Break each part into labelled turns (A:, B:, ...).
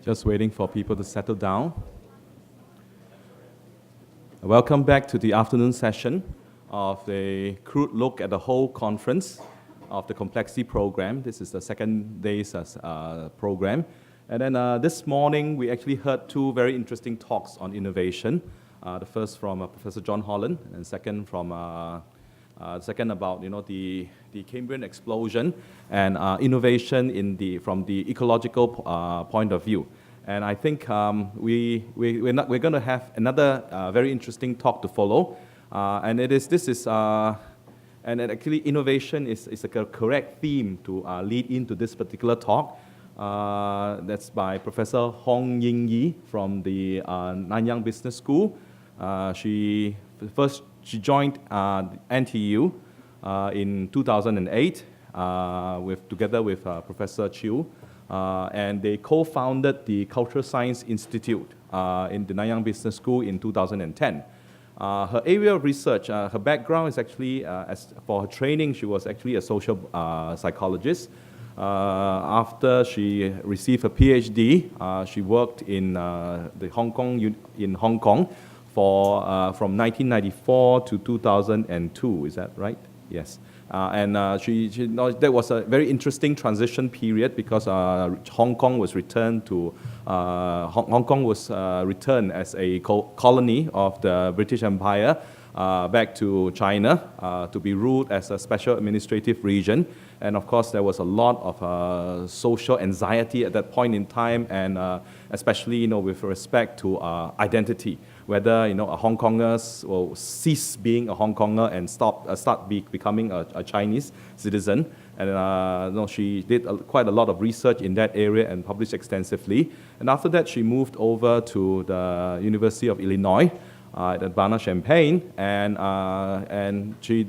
A: Just waiting for people to settle down. Welcome back to the afternoon session of the Crude look at the whole conference of the Complexity program. This is the second day's program. And then this morning, we actually heard two very interesting talks on innovation. The first from Professor John Holland, and second from second about the Cambrian explosion and innovation from the ecological point of view. And I think we're going to have another very interesting talk to follow. And actually innovation is a correct theme to lead into this particular talk. That's by Professor Ying-Yi from the Nanyang Business School. She joined NTU in 2008 together with Professor Chiu. And they co-founded the Cultural Science Institute in the Nanyang Business School in 2010. Her area of research, her background is actually, for her training, she was actually a social psychologist. After she received her PhD, she worked in Hong Kong from 1994 to 2002. Is that right? Yes. That was a very interesting transition period because Hong Kong was returned as a colony of the British Empire back to China to be ruled as a special administrative region. And of course, there was a lot of social anxiety at that point in time, and especially with respect to identity. Whether a Hong Konger will cease being a Hong Konger and start becoming a Chinese citizen. And she did quite a lot of research in that area and published extensively. And after that, she moved over to the University of Illinois at Urbana-Champaign, and she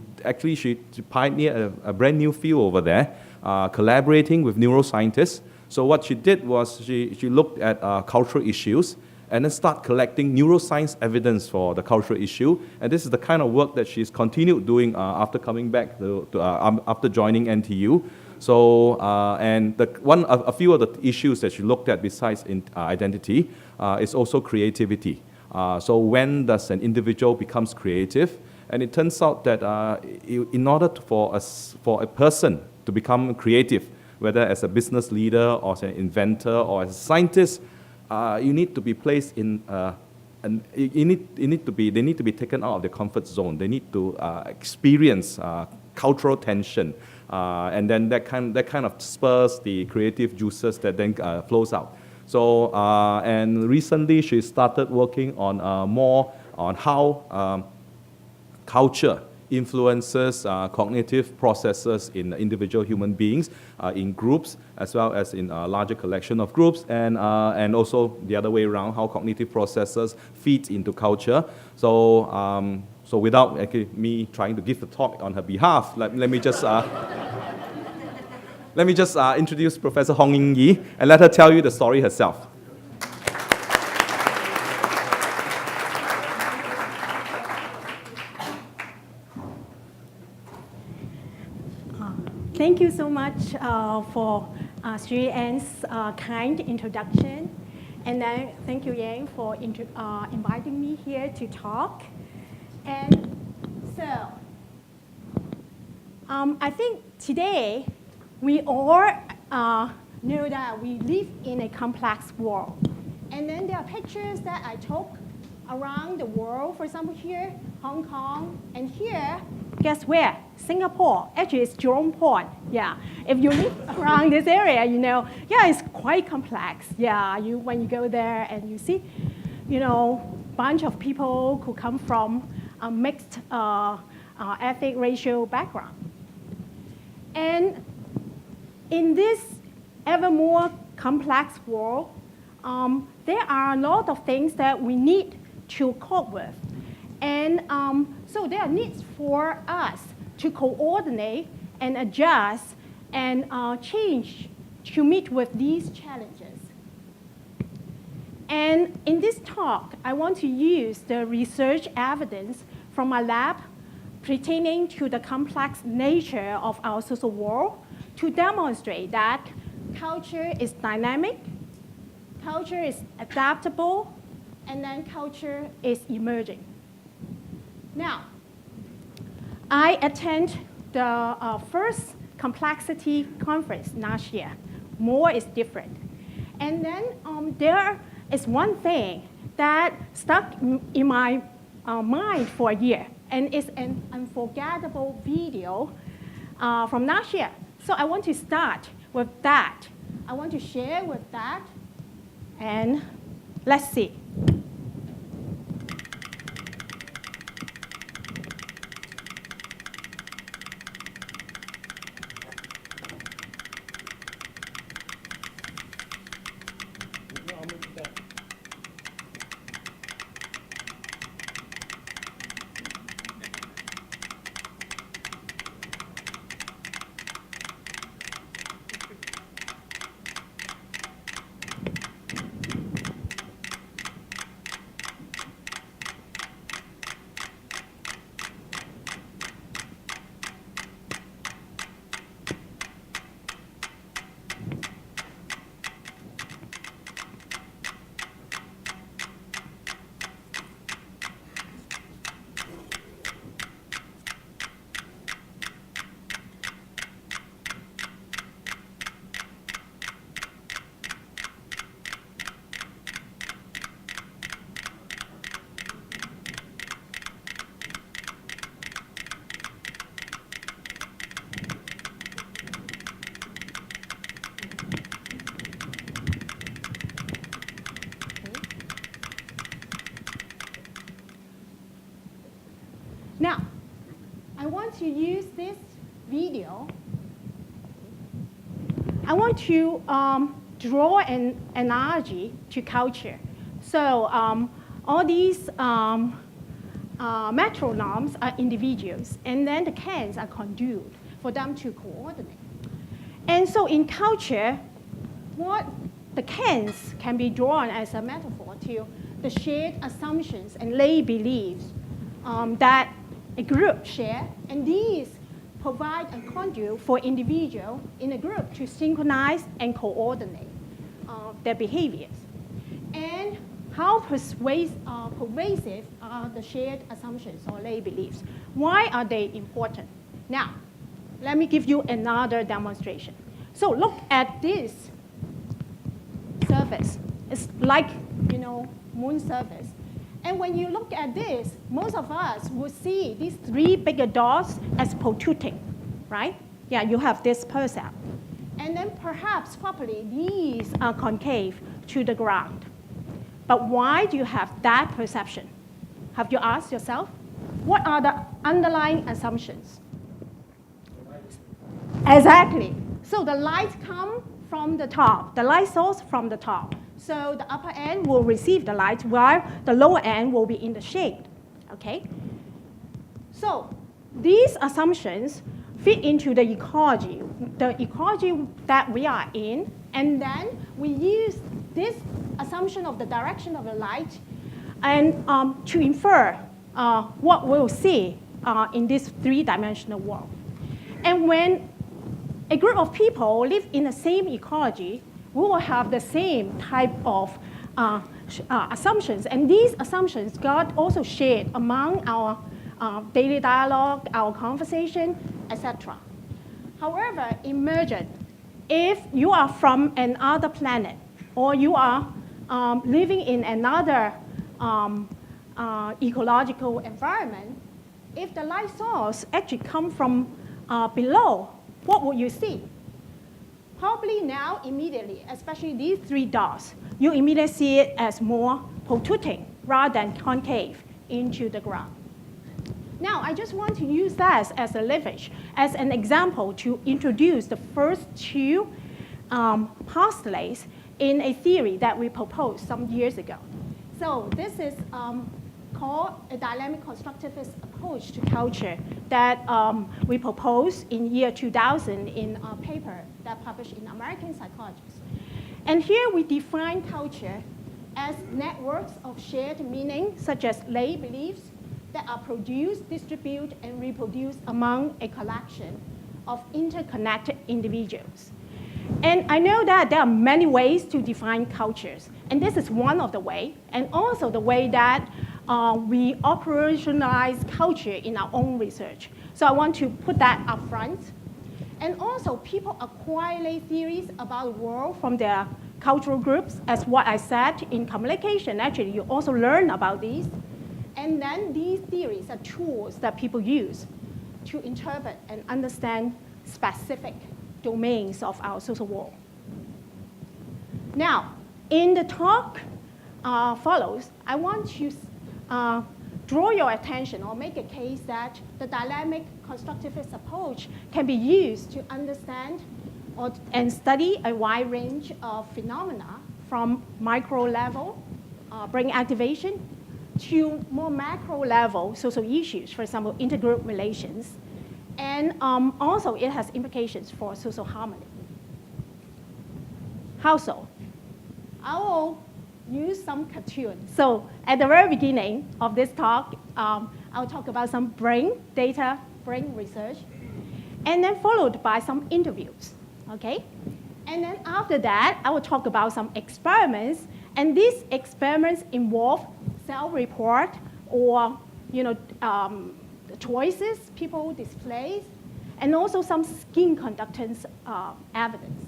A: pioneered a brand new field over there, collaborating with neuroscientists. So what she did was she looked at cultural issues and then start collecting neuroscience evidence for the cultural issue. And this is the kind of work that she's continued doing after coming back after joining NTU. So, a few of the issues that she looked at besides identity is also creativity. So when does an individual becomes creative? And it turns out that in order for a person to become creative, whether as a business leader or as an inventor or as a scientist, you need to be placed in, they need to be taken out of their comfort zone. They need to experience cultural tension, and then that kind of spurs the creative juices that then flows out. So, and recently she started working on more on how culture influences cognitive processes in individual human beings, in groups, as well as in a larger collection of groups, and also the other way around, how cognitive processes feed into culture. So, so without me trying to give the talk on her behalf, let me just introduce Professor Ying-Yi and let her tell you the story herself.
B: Thank you so much for Sri Ann's kind introduction. And then thank you, Yang, for inviting me here to talk. And so, I think today we all know that we live in a complex world. And then there are pictures that I took around the world. For example, here, Hong Kong, and here, guess where? Singapore. Actually, it's Jurong Point. Yeah. If you live around this area, it's quite complex. Yeah. When you go there and you see, bunch of people who come from a mixed ethnic racial background. And in this ever more complex world, there are a lot of things that we need to cope with. And so there are needs for us to coordinate and adjust and change to meet with these challenges. And in this talk, I want to use the research evidence from my lab pertaining to the complex nature of our social world to demonstrate that culture is dynamic, culture is adaptable, and then culture is emerging. Now, I attend the first complexity conference last year. More is different. And then there is one thing that stuck in my mind for a year, and it's an unforgettable video from last year. So I want to start with that. I want to share with that, and let's see. Now, I want to use this video. I want to draw an analogy to culture. So all these metronomes are individuals, and then the cans are conduit for them to coordinate. And so in culture, what the cans can be drawn as a metaphor to the shared assumptions and lay beliefs that a group share, and these provide a conduit for individuals in a group to synchronize and coordinate their behaviors. And how pervasive are the shared assumptions or lay beliefs? Why are they important? Now, let me give you another demonstration. So look at this surface. It's like, moon surface. And when you look at this, most of us will see these three bigger dots as protruding, right? Yeah, you have this percept. And then perhaps properly, these are concave to the ground. But why do you have that perception? Have you asked yourself? What are the underlying assumptions? Exactly. So the light comes from the top, the light source from the top. So the upper end will receive the light while the lower end will be in the shade, okay? So these assumptions fit into the ecology that we are in, and then we use this assumption of the direction of the light and to infer what we'll see in this three-dimensional world. And when a group of people live in the same ecology, we will have the same type of assumptions. And these assumptions got also shared among our daily dialogue, our conversation, etc. However, emergent, if you are from another planet or you are living in another ecological environment, if the light source actually comes from below, what will you see? Probably now, immediately, especially these three dots, you immediately see it as more protruding rather than concave into the ground. Now, I just want to use that as a leverage, as an example to introduce the first two postulates in a theory that we proposed some years ago. So this is called a dynamic constructivist approach to culture that we proposed in year 2000 in a paper that published in American Psychologist. And here we define culture as networks of shared meaning, such as lay beliefs, that are produced, distributed, and reproduced among a collection of interconnected individuals. And I know that there are many ways to define cultures, and this is one of the way, and also the way that we operationalize culture in our own research. So I want to put that up front. And also, people acquire theories about the world from their cultural groups, as what I said in communication. Actually, you also learn about these. And then these theories are tools that people use to interpret and understand specific domains of our social world. Now, in the talk follows, I want to draw your attention or make a case that the dynamic constructivist approach can be used to understand and study a wide range of phenomena from micro level, brain activation, to more macro level social issues, for example, intergroup relations. And also it has implications for social harmony. How so? I will use some cartoons. So at the very beginning of this talk, I'll talk about some brain research, and then followed by some interviews, okay? And then after that, I will talk about some experiments, and these experiments involve self-report or choices people display, and also some skin conductance evidence.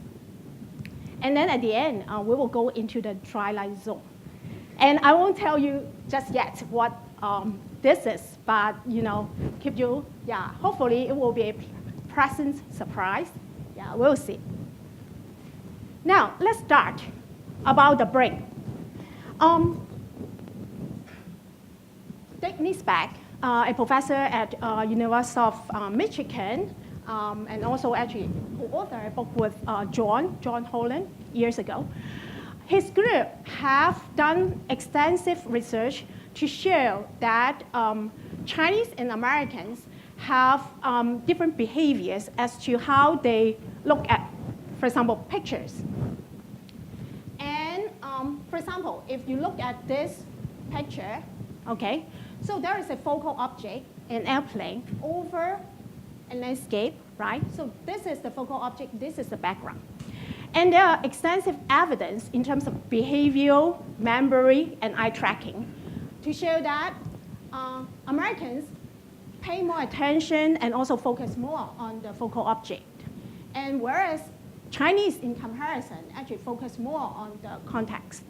B: And then at the end, we will go into the dry light zone. And I won't tell you just yet what this is, but hopefully it will be a pleasant surprise. Yeah, we'll see. Now, let's start about the brain. Take this back, a professor at University of Michigan, and also actually who authored a book with John Holland years ago. His group have done extensive research to show that Chinese and Americans have different behaviors as to how they look at, for example, pictures. And for example, if you look at this picture, okay, so there is a focal object, an airplane, over a landscape, right? So this is the focal object, this is the background. And there are extensive evidence in terms of behavioral, memory, and eye tracking to show that Americans pay more attention and also focus more on the focal object. And whereas Chinese, in comparison, actually focus more on the context.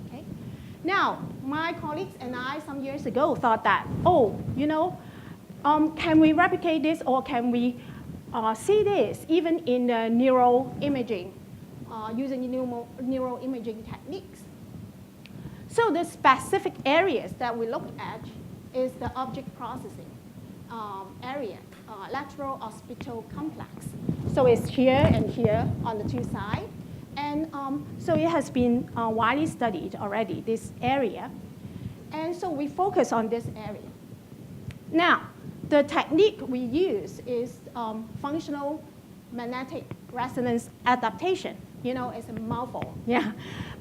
B: Okay? Now, my colleagues and I some years ago thought that, can we replicate this, or can we see this even in the neuroimaging, using neuroimaging techniques? So the specific areas that we looked at is the object processing area, lateral occipital complex. So it's here and here on the two sides. And so it has been widely studied already, this area. And so we focus on this area. Now, the technique we use is functional magnetic resonance adaptation. It's a mouthful, yeah.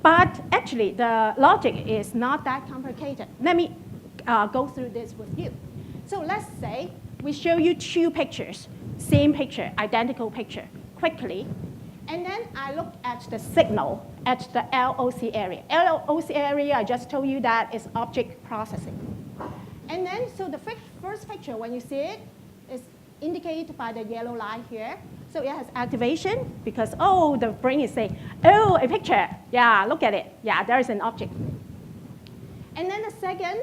B: But actually, the logic is not that complicated. Let me go through this with you. So let's say we show you two pictures, same picture, identical picture, quickly. And then I look at the signal at the LOC area. LOC area, I just told you that is object processing. And then, so the first picture, when you see it, is indicated by the yellow line here. So it has activation because, the brain is saying, a picture. Yeah, look at it. Yeah, there is an object. And then the second,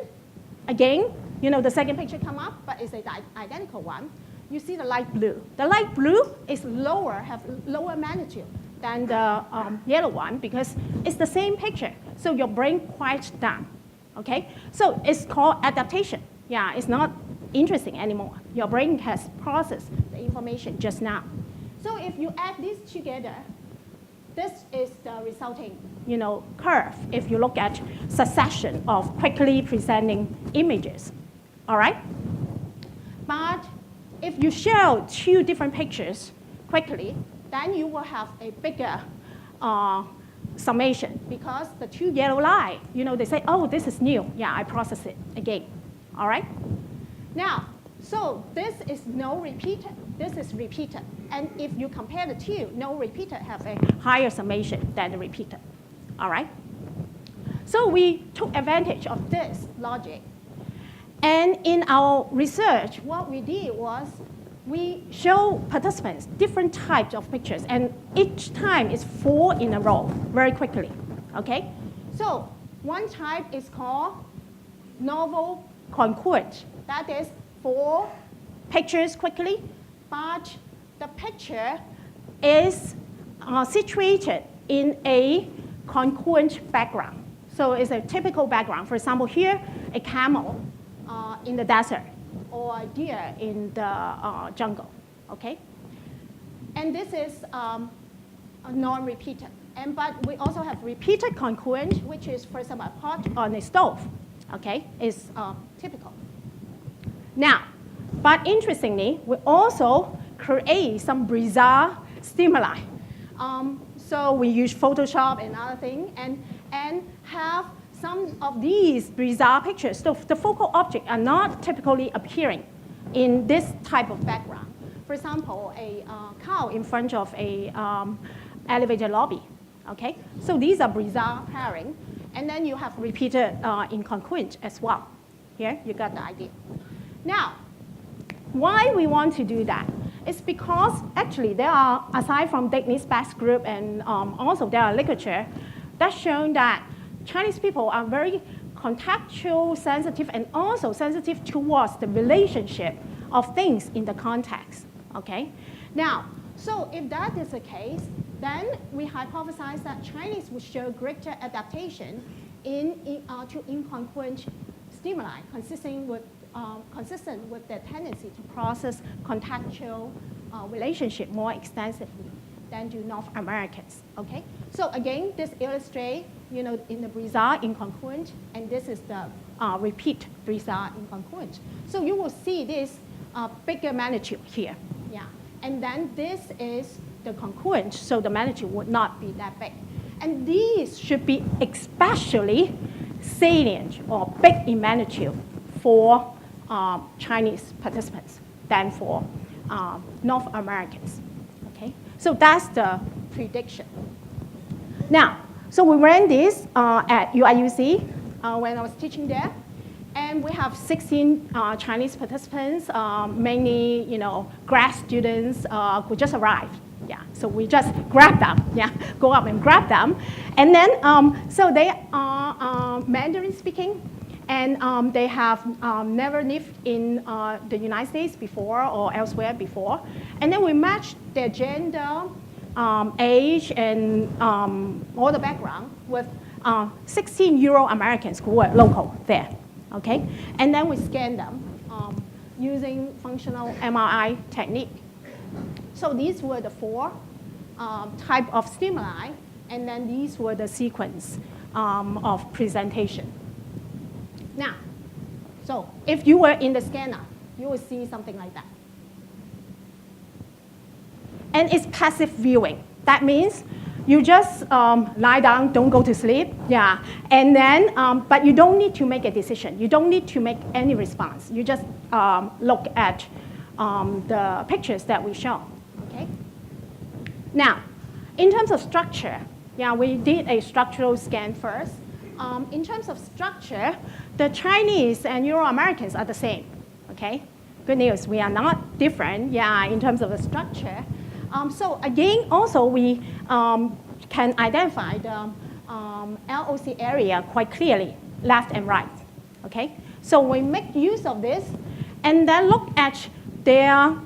B: again, the second picture come up, but it's an identical one. You see the light blue. The light blue is lower, have lower magnitude than the yellow one because it's the same picture. So your brain quiets down, okay? So it's called adaptation. Yeah, it's not interesting anymore. Your brain has processed the information just now. So if you add these together, this is the resulting, curve if you look at succession of quickly presenting images, all right? But if you show two different pictures quickly, then you will have a bigger summation because the two yellow line, they say, this is new. Yeah, I process it again, all right? Now, so this is no repeat. this is repeated. And if you compare the two, no repeated have a higher summation than the repeated. All right? So we took advantage of this logic. And in our research, what we did was we show participants different types of pictures, and each time is 4 in a row, very quickly, okay? So one type is called novel concurrent. That is 4 pictures quickly, but the picture is situated in a concurrent background. So it's a typical background. For example, here, a camel in the desert, or a deer in the jungle, okay? And this is non-repeated. But we also have repeated concurrent, which is, for example, a pot on a stove, okay? Is typical. Now, but interestingly, we also create some bizarre stimuli. So we use Photoshop and other things, and have some of these bizarre pictures. So the focal objects are not typically appearing in this type of background. For example, a cow in front of a elevator lobby. Okay, so these are bizarre pairing, and then you have repeated in concurrent as well. Here, you got the idea. Now, why we want to do that? It's because actually there are, aside from Digny's Best group, and also there are literature that's shown that Chinese people are very contextual sensitive and also sensitive towards the relationship of things in the context, okay? Now, so if that is the case, then we hypothesize that Chinese would show greater adaptation to incongruent stimuli, consistent with their tendency to process contextual relationship more extensively than do North Americans, okay? So again, this illustrates, you know, in the bizarre incongruent, and this is the repeat bizarre incongruent. So you will see this bigger magnitude here, yeah. And then this is the congruent, so the magnitude would not be that big. And these should be especially salient or big in magnitude for Chinese participants than for North Americans, okay? So that's the prediction. Now, so we ran this at UIUC when I was teaching there, and we have 16 Chinese participants, mainly, you know, grad students who just arrived. Yeah, so we just grab them, yeah, go up and grab them. And then, so they are Mandarin speaking, and they have never lived in the United States before or elsewhere before. And then we matched their gender, age, and all the background with 16 Euro-Americans who were local there, okay? And then we scanned them using functional MRI technique. So these were the 4 type of stimuli, and then these were the sequence of presentation. Now, so if you were in the scanner, you will see something like that. And it's passive viewing. That means you just lie down, don't go to sleep, yeah. And then, but you don't need to make a decision. You don't need to make any response. You just look at the pictures that we show, okay? Now, in terms of structure, yeah, we did a structural scan first. In terms of structure, the Chinese and Euro-Americans are the same, okay? Good news, we are not different, yeah, in terms of the structure. So again, also we can identify the LOC area quite clearly, left and right, okay? So we make use of this and then look at their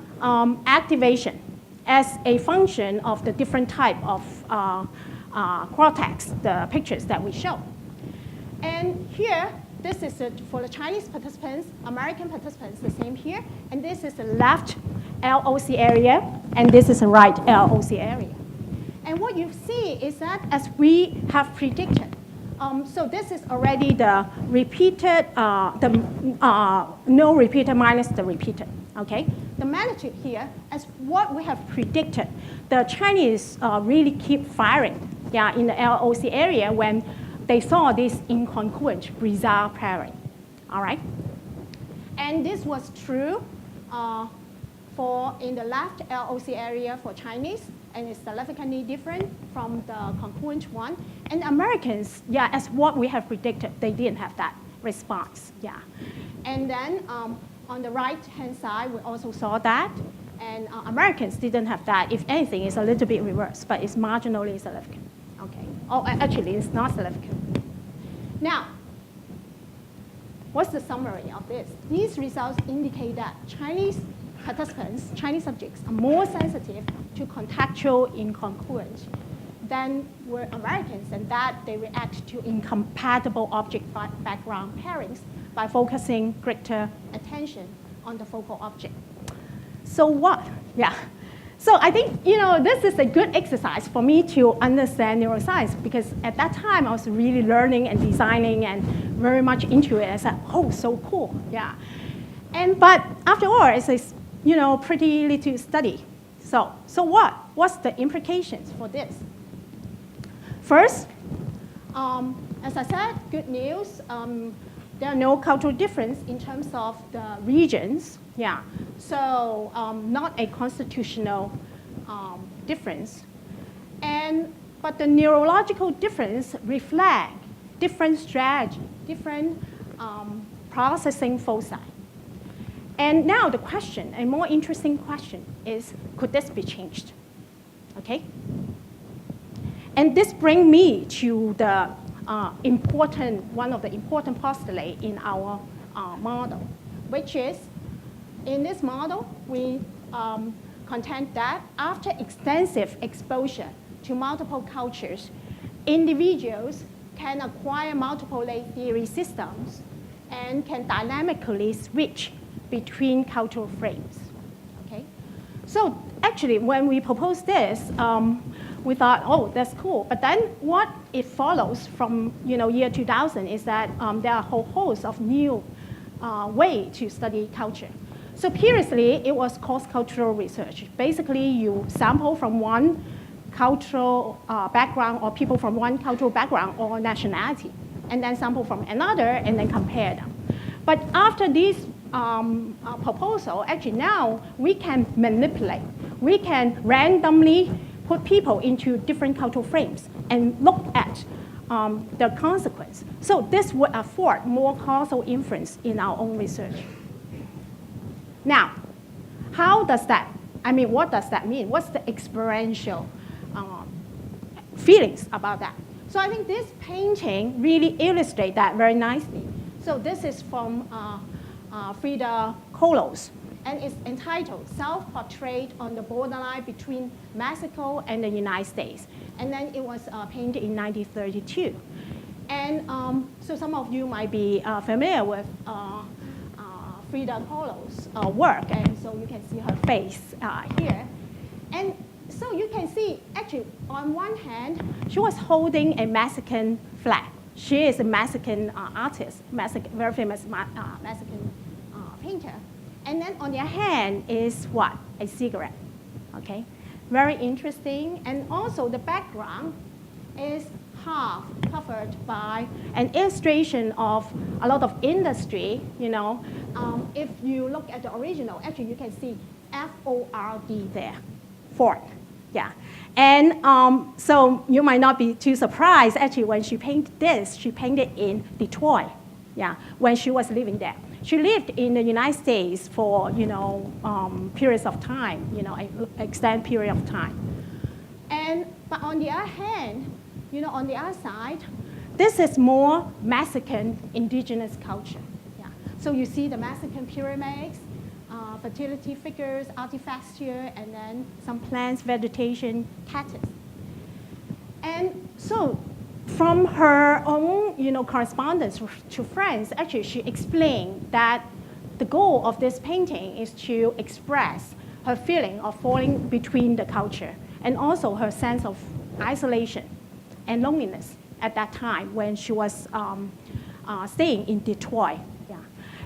B: activation as a function of the different type of cortex, the pictures that we show. And here, this is for the Chinese participants, American participants, the same here. And this is the left LOC area, and this is the right LOC area. And what you see is that as we have predicted, so this is already the repeated, no repeated minus the repeated, okay? The magnitude here, as what we have predicted, the Chinese really keep firing, yeah, in the LOC area when they saw this incongruent bizarre pairing, all right? And this was true in the left LOC area for Chinese, and it's significantly different from the congruent one. And Americans, yeah, as what we have predicted, they didn't have that response, yeah. And then on the right-hand side, we also saw that, and Americans didn't have that. If anything, it's a little bit reversed, but it's marginally significant, okay. Oh, actually, it's not significant. Now, what's the summary of this? These results indicate that Chinese participants, Chinese subjects, are more sensitive to contextual incongruence than were Americans, and that they react to incompatible object background pairings by focusing greater attention on the focal object. So what? Yeah. So I think, this is a good exercise for me to understand neuroscience, because at that time I was really learning and designing and very much into it. I said, oh, so cool, yeah. But after all, it's a pretty little study. So what? What's the implications for this? First, as I said, good news. There are no cultural difference in terms of the regions. Yeah. So not a constitutional difference. But the neurological difference reflect different strategy, different processing foci. And now the question, a more interesting question, is could this be changed? Okay? And this brings me to the one of the important postulates in our model, which is, in this model, we contend that after extensive exposure to multiple cultures, individuals can acquire multiple layer theory systems and can dynamically switch between cultural frames. Okay? So actually, when we proposed this, we thought, oh, that's cool. But then what it follows from year 2000 is that there are a whole host of new ways to study culture. So previously, it was cross-cultural research. Basically, you sample from one cultural background or people from one cultural background or nationality, and then sample from another and then compare them. But after this proposal, actually now we can manipulate. We can randomly put people into different cultural frames and look at the consequence. So this would afford more causal inference in our own research. Now, how does that, what does that mean? What's the experiential feelings about that? So I think this painting really illustrates that very nicely. So this is from Frida Kahlo's, and it's entitled Self-Portrait on the Borderline Between Mexico and the United States. And then it was painted in 1932. And so some of you might be familiar with Frida Kahlo's work, and so you can see her face here. And so you can see, actually, on one hand, she was holding a Mexican flag. She is a Mexican artist, very famous Mexican painter. And then on the other hand is what? A cigarette, okay? Very interesting. And also the background is half covered by an illustration of a lot of industry, If you look at the original, actually you can see F-O-R-D there, Ford, yeah. And so you might not be too surprised, actually, when she painted this, she painted in Detroit, yeah, when she was living there. She lived in the United States for, periods of time, an extended period of time. But on the other hand, on the other side, this is more Mexican indigenous culture. Yeah. So you see the Mexican pyramids, fertility figures, artifacts here, and then some plants, vegetation, cactus. And so from her own correspondence to friends, actually she explained that the goal of this painting is to express her feeling of falling between the culture and also her sense of isolation and loneliness at that time when she was staying in Detroit. Yeah.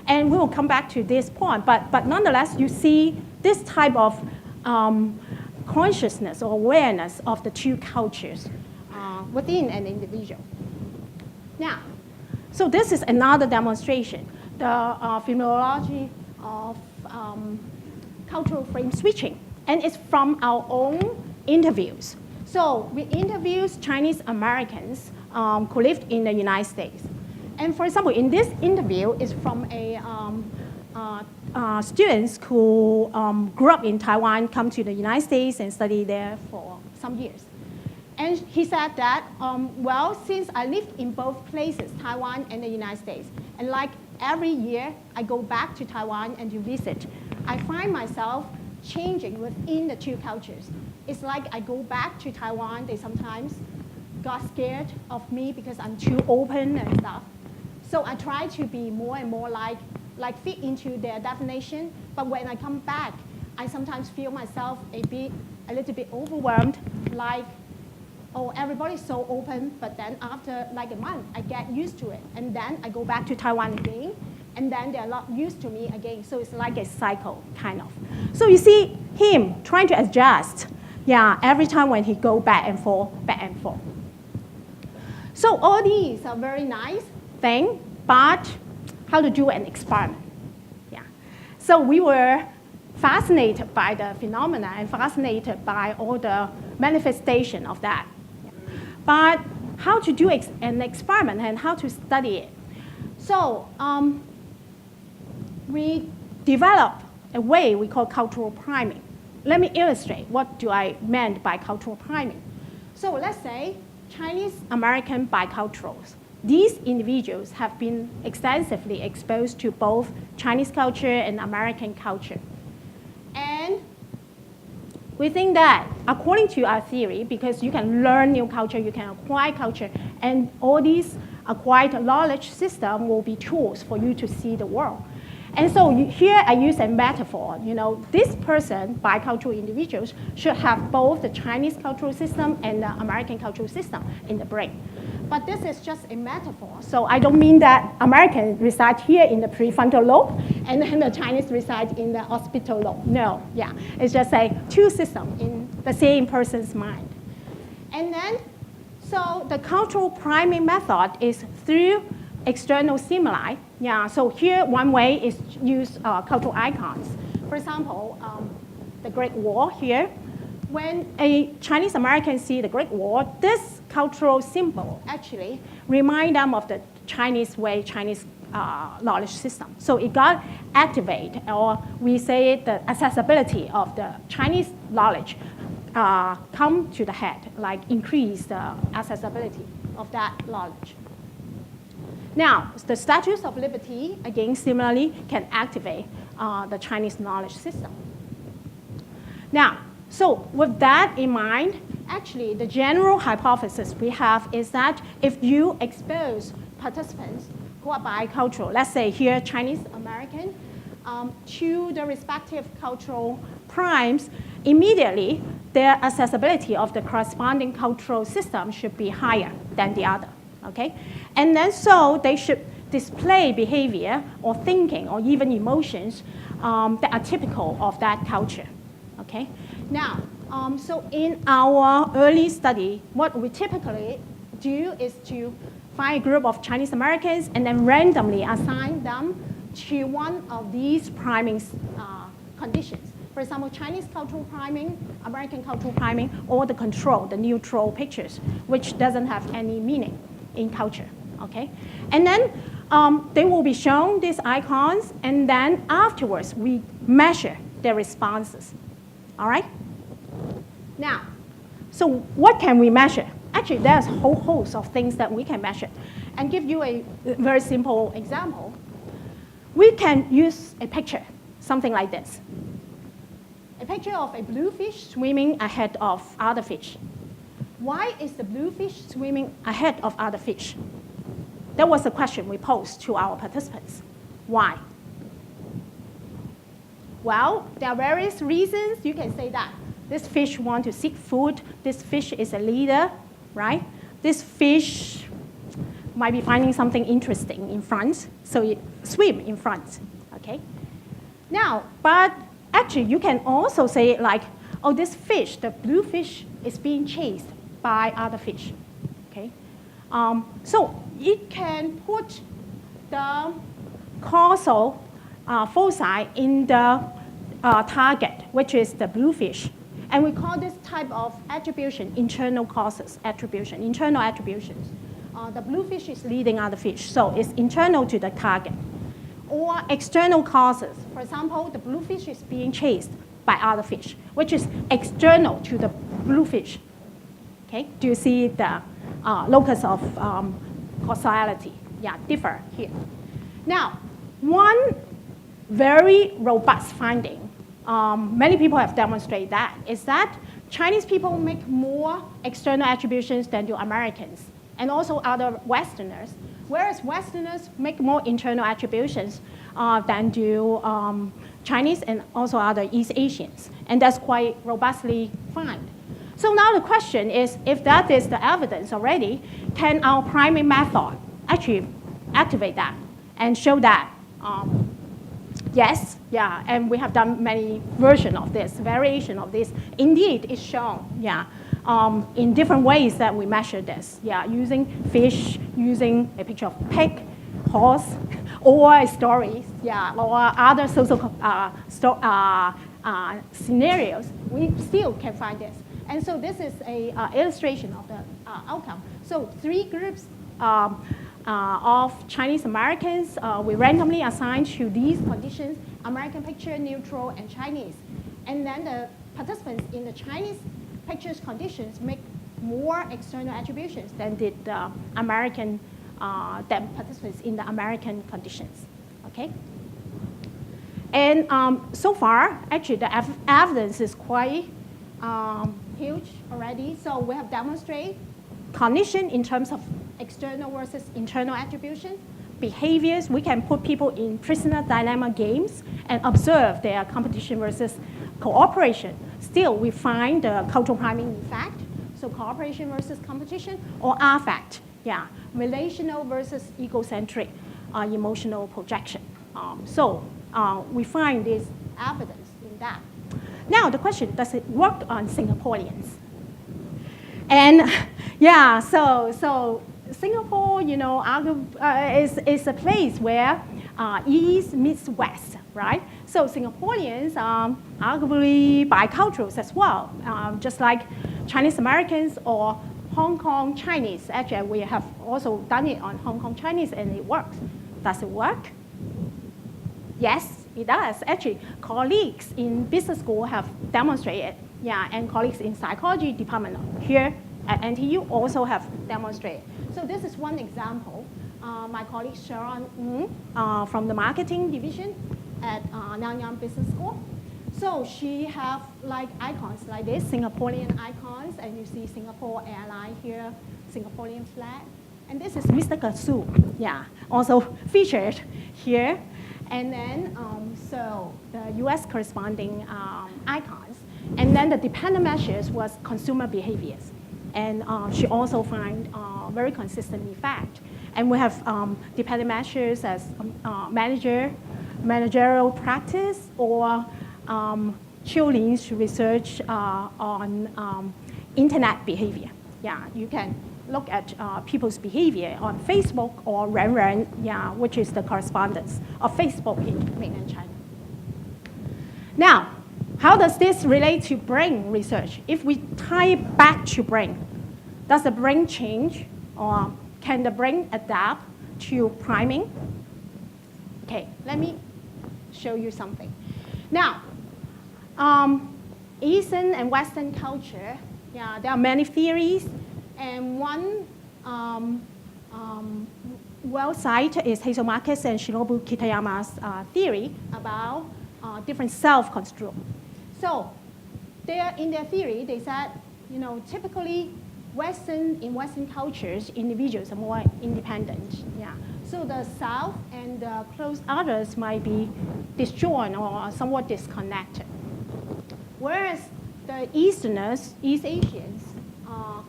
B: And we will come back to this point, but nonetheless, you see this type of consciousness or awareness of the two cultures within an individual. Now, so this is another demonstration. The phenomenology of cultural frame switching. And it's from our own interviews. So we interviewed Chinese Americans who lived in the United States. And for example, in this interview is from a students who grew up in Taiwan, come to the United States and study there for some years. And he said that, well, since I lived in both places, Taiwan and the United States, and like every year I go back to Taiwan and to visit, I find myself changing within the two cultures. It's like I go back to Taiwan, they sometimes got scared of me because I'm too open and stuff. So I try to be more and more like fit into their definition. But when I come back, I sometimes feel myself a little bit overwhelmed, like, oh, everybody's so open, but then after like a month, I get used to it. And then I go back to Taiwan again, and then they're not used to me again. So it's like a cycle, kind of. So you see him trying to adjust, every time when he go back and forth, back and forth. So all these are very nice things, but how to do an experiment? So we were fascinated by the phenomena and fascinated by all the manifestation of that. But how to do an experiment and how to study it? So we developed a way we call cultural priming. Let me illustrate what do I meant by cultural priming. So let's say Chinese American biculturals. These individuals have been extensively exposed to both Chinese culture and American culture. And we think that, according to our theory, because you can learn new culture, you can acquire culture, and all these acquired knowledge system will be tools for you to see the world. And so here I use a metaphor. This person, bicultural individuals, should have both the Chinese cultural system and the American cultural system in the brain. But this is just a metaphor. So I don't mean that Americans reside here in the prefrontal lobe and then the Chinese reside in the occipital lobe. No, it's just two systems in the same person's mind. And then, so the cultural priming method is through external stimuli. So here one way is use cultural icons. For example, the Great Wall here. When a Chinese American see the Great Wall, this cultural symbol actually remind them of the Chinese way, Chinese knowledge system. So it got activated, or we say the accessibility of the Chinese knowledge come to the head, like increase the accessibility of that knowledge. Now, the Statues of Liberty, again, similarly, can activate the Chinese knowledge system. Now, so with that in mind, actually, the general hypothesis we have is that if you expose participants who are bicultural, let's say here Chinese American, to the respective cultural primes, immediately their accessibility of the corresponding cultural system should be higher than the other. Okay? And then so they should display behavior or thinking or even emotions that are typical of that culture. Okay? Now, so in our early study, what we typically do is to find a group of Chinese Americans and then randomly assign them to one of these priming conditions. For example, Chinese cultural priming, American cultural priming, or the control, the neutral pictures, which doesn't have any meaning in culture. Okay? And then they will be shown these icons, and then afterwards we measure their responses. All right? Now, so what can we measure? Actually, there's a whole host of things that we can measure. And give you a very simple example. We can use a picture, something like this. A picture of a blue fish swimming ahead of other fish. Why is the blue fish swimming ahead of other fish? That was the question we posed to our participants. Why? Well, there are various reasons. You can say that this fish wants to seek food. This fish is a leader, right? This fish might be finding something interesting in front, so it swims in front, okay? Now, but actually, you can also say like, oh, this fish, the blue fish, is being chased by other fish, okay? So it can put the causal foci in the target, which is the bluefish. And we call this type of attribution internal causes attribution, internal attributions. The bluefish is leading other fish, so it's internal to the target. Or external causes. For example, the bluefish is being chased by other fish, which is external to the bluefish. Okay? Do you see the locus of causality? Yeah, differ here. Now, one very robust finding, many people have demonstrated that, is that Chinese people make more external attributions than do Americans, and also other Westerners, whereas Westerners make more internal attributions than do Chinese and also other East Asians. And that's quite robustly found. So now the question is, if that is the evidence already, can our priming method actually activate that and show that? Yes, yeah, and we have done many versions of this, variation of this. Indeed, it's shown, yeah, in different ways that we measure this. Yeah, using fish, using a picture of pig, horse, or stories, yeah, or other social scenarios, we still can find this. And so this is an illustration of the outcome. So 3 groups of Chinese Americans, we randomly assigned to these conditions: American picture, neutral, and Chinese. And then the participants in the Chinese pictures conditions make more external attributions than did the American than participants in the American conditions. Okay. And so far, actually, the evidence is quite huge already. So we have demonstrated cognition in terms of external versus internal attribution, behaviors. We can put people in prisoner dilemma games and observe their competition versus cooperation. Still, we find the cultural priming effect, so cooperation versus competition, or affect, yeah, relational versus egocentric emotional projection. We find this evidence in that. Now, the question, does it work on Singaporeans? And yeah, so Singapore, you know, is a place where East meets West, right? So Singaporeans are arguably biculturals as well, just like Chinese Americans or Hong Kong Chinese. Actually, we have also done it on Hong Kong Chinese, and it works. Does it work? Yes, it does. Actually, colleagues in business school have demonstrated, yeah, and colleagues in psychology department here at NTU also have demonstrated. So this is one example. My colleague Sharon from the marketing division at Nanyang Business School. So she have like icons like this, Singaporean icons, and you see Singapore airline here, Singaporean flag. And this is Mr. Katsu, yeah, also featured here. And then, so the US corresponding icons. And then the dependent measures was consumer behaviors. And she also find very consistent effect. And we have dependent measures as managerial practice or Chiu's research on internet behavior. Yeah, you can look at people's behavior on Facebook or Ren, yeah, which is the correspondence of Facebook in mainland China. Now, how does this relate to brain research? If we tie it back to brain, does the brain change, or can the brain adapt to priming? Okay, let me show you something. Now, Eastern and Western culture, yeah, there are many theories, and one well-cited is Hazel Marcus and Shinobu Kitayama's theory about different self-construct. So in their theory, they said, you know, typically in Western cultures, individuals are more independent. Yeah. So the self and the close others might be disjoined or somewhat disconnected. Whereas the Easterners, East Asians,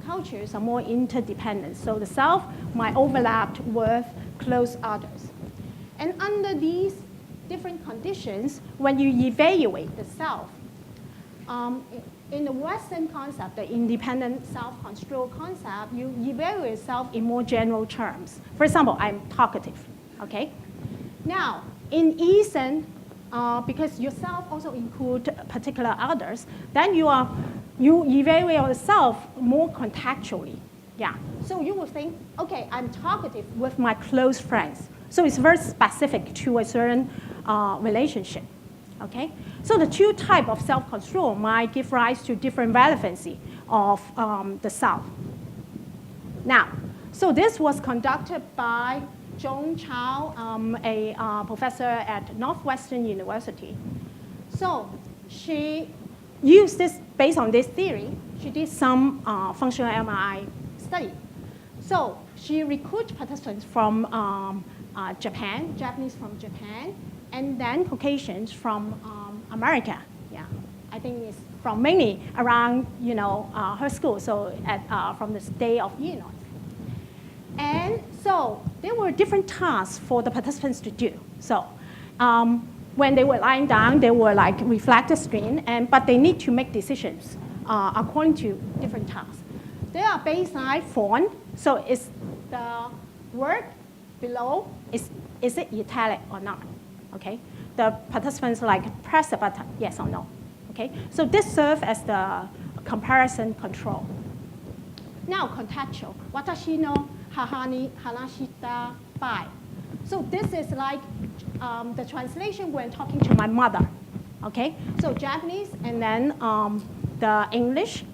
B: cultures are more interdependent. So the self might overlap with close others. And under these different conditions, when you evaluate the self, in the Western concept, the independent self-construct concept, you evaluate self in more general terms. For example, I'm talkative, okay? Now, in Eastern because yourself also include particular others, then you evaluate yourself more contextually. Yeah. So you will think, okay, I'm talkative with my close friends. So it's very specific to a certain relationship. Okay? So the two types of self-control might give rise to different relevancy of the self. Now, so this was conducted by Chiu, a professor at Northwestern University. So she used this, based on this theory, she did some functional MRI study. So she recruited participants from Japan, Japanese from Japan, and then Caucasians from America. Yeah, I think it's from mainly around her school, so from the state of Illinois. And so there were different tasks for the participants to do. So when they were lying down, they were like reflector screen, but they need to make decisions according to different tasks. There are baseline font, so is the word below, is it italic or not? Okay, the participants press the button, yes or no. Okay, so this serves as the comparison control. Now contextual, watashi no haha ni hanashita bai. So this is like the translation when talking to my mother. Okay, so Japanese and then the English.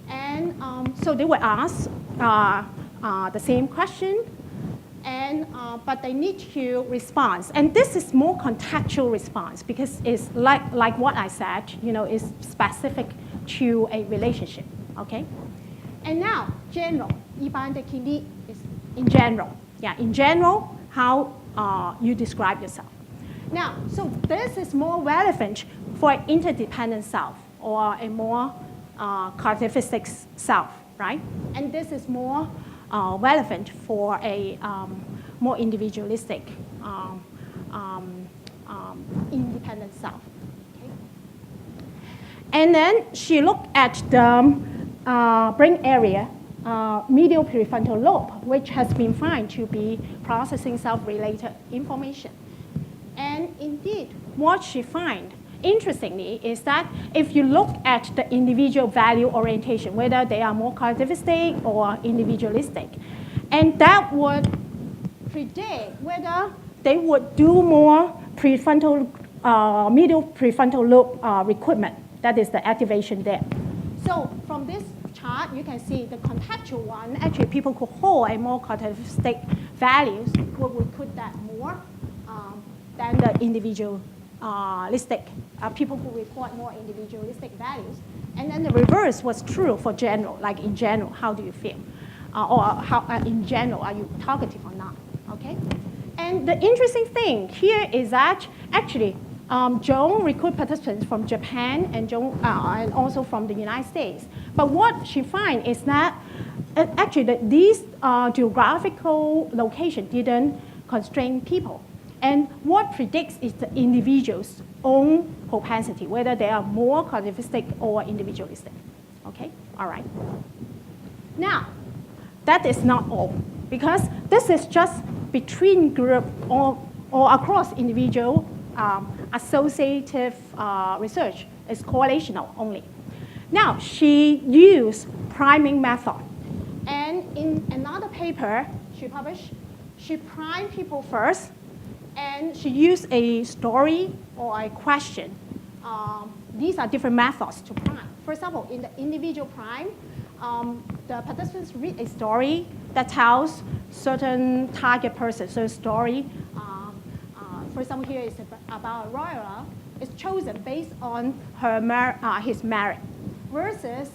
B: And so they were asked the same question, but they need to respond. And this is more contextual response because it's like what I said, is specific to a relationship, okay? And now, general, 一般的 kini is in general. Yeah, in general, how you describe yourself. Now, so this is more relevant for an interdependent self or a more characteristic self, right? And this is more relevant for a more individualistic, independent self. Okay? And then she looked at the brain area, medial prefrontal lobe, which has been found to be processing self-related information. And indeed, what she found, interestingly, is that if you look at the individual value orientation, whether they are more collectivistic or individualistic, and that would predict whether they would do more prefrontal, medial prefrontal lobe recruitment. That is the activation there. So from this chart, you can see the contextual one. Actually, people who hold a more collectivistic values will recruit that more than the individualistic. People who report more individualistic values. And then the reverse was true for general, like in general, how do you feel? Or how, in general, are you talkative or not, okay? And the interesting thing here is that actually, Joan recruited participants from Japan and also from the United States. But what she finds is that actually these geographical locations didn't constrain people. And what predicts is the individual's own propensity, whether they are more collectivistic or individualistic. Okay, all right. Now, that is not all, because this is just between group or across individual associative research. It's correlational only. Now, she used priming method. And in another paper she published, she primed people first, and she used a story or a question. These are different methods to prime. For example, in the individual prime, the participants read a story that tells certain target person. So a story, for example, here is about a royal. It's chosen based on his merit, versus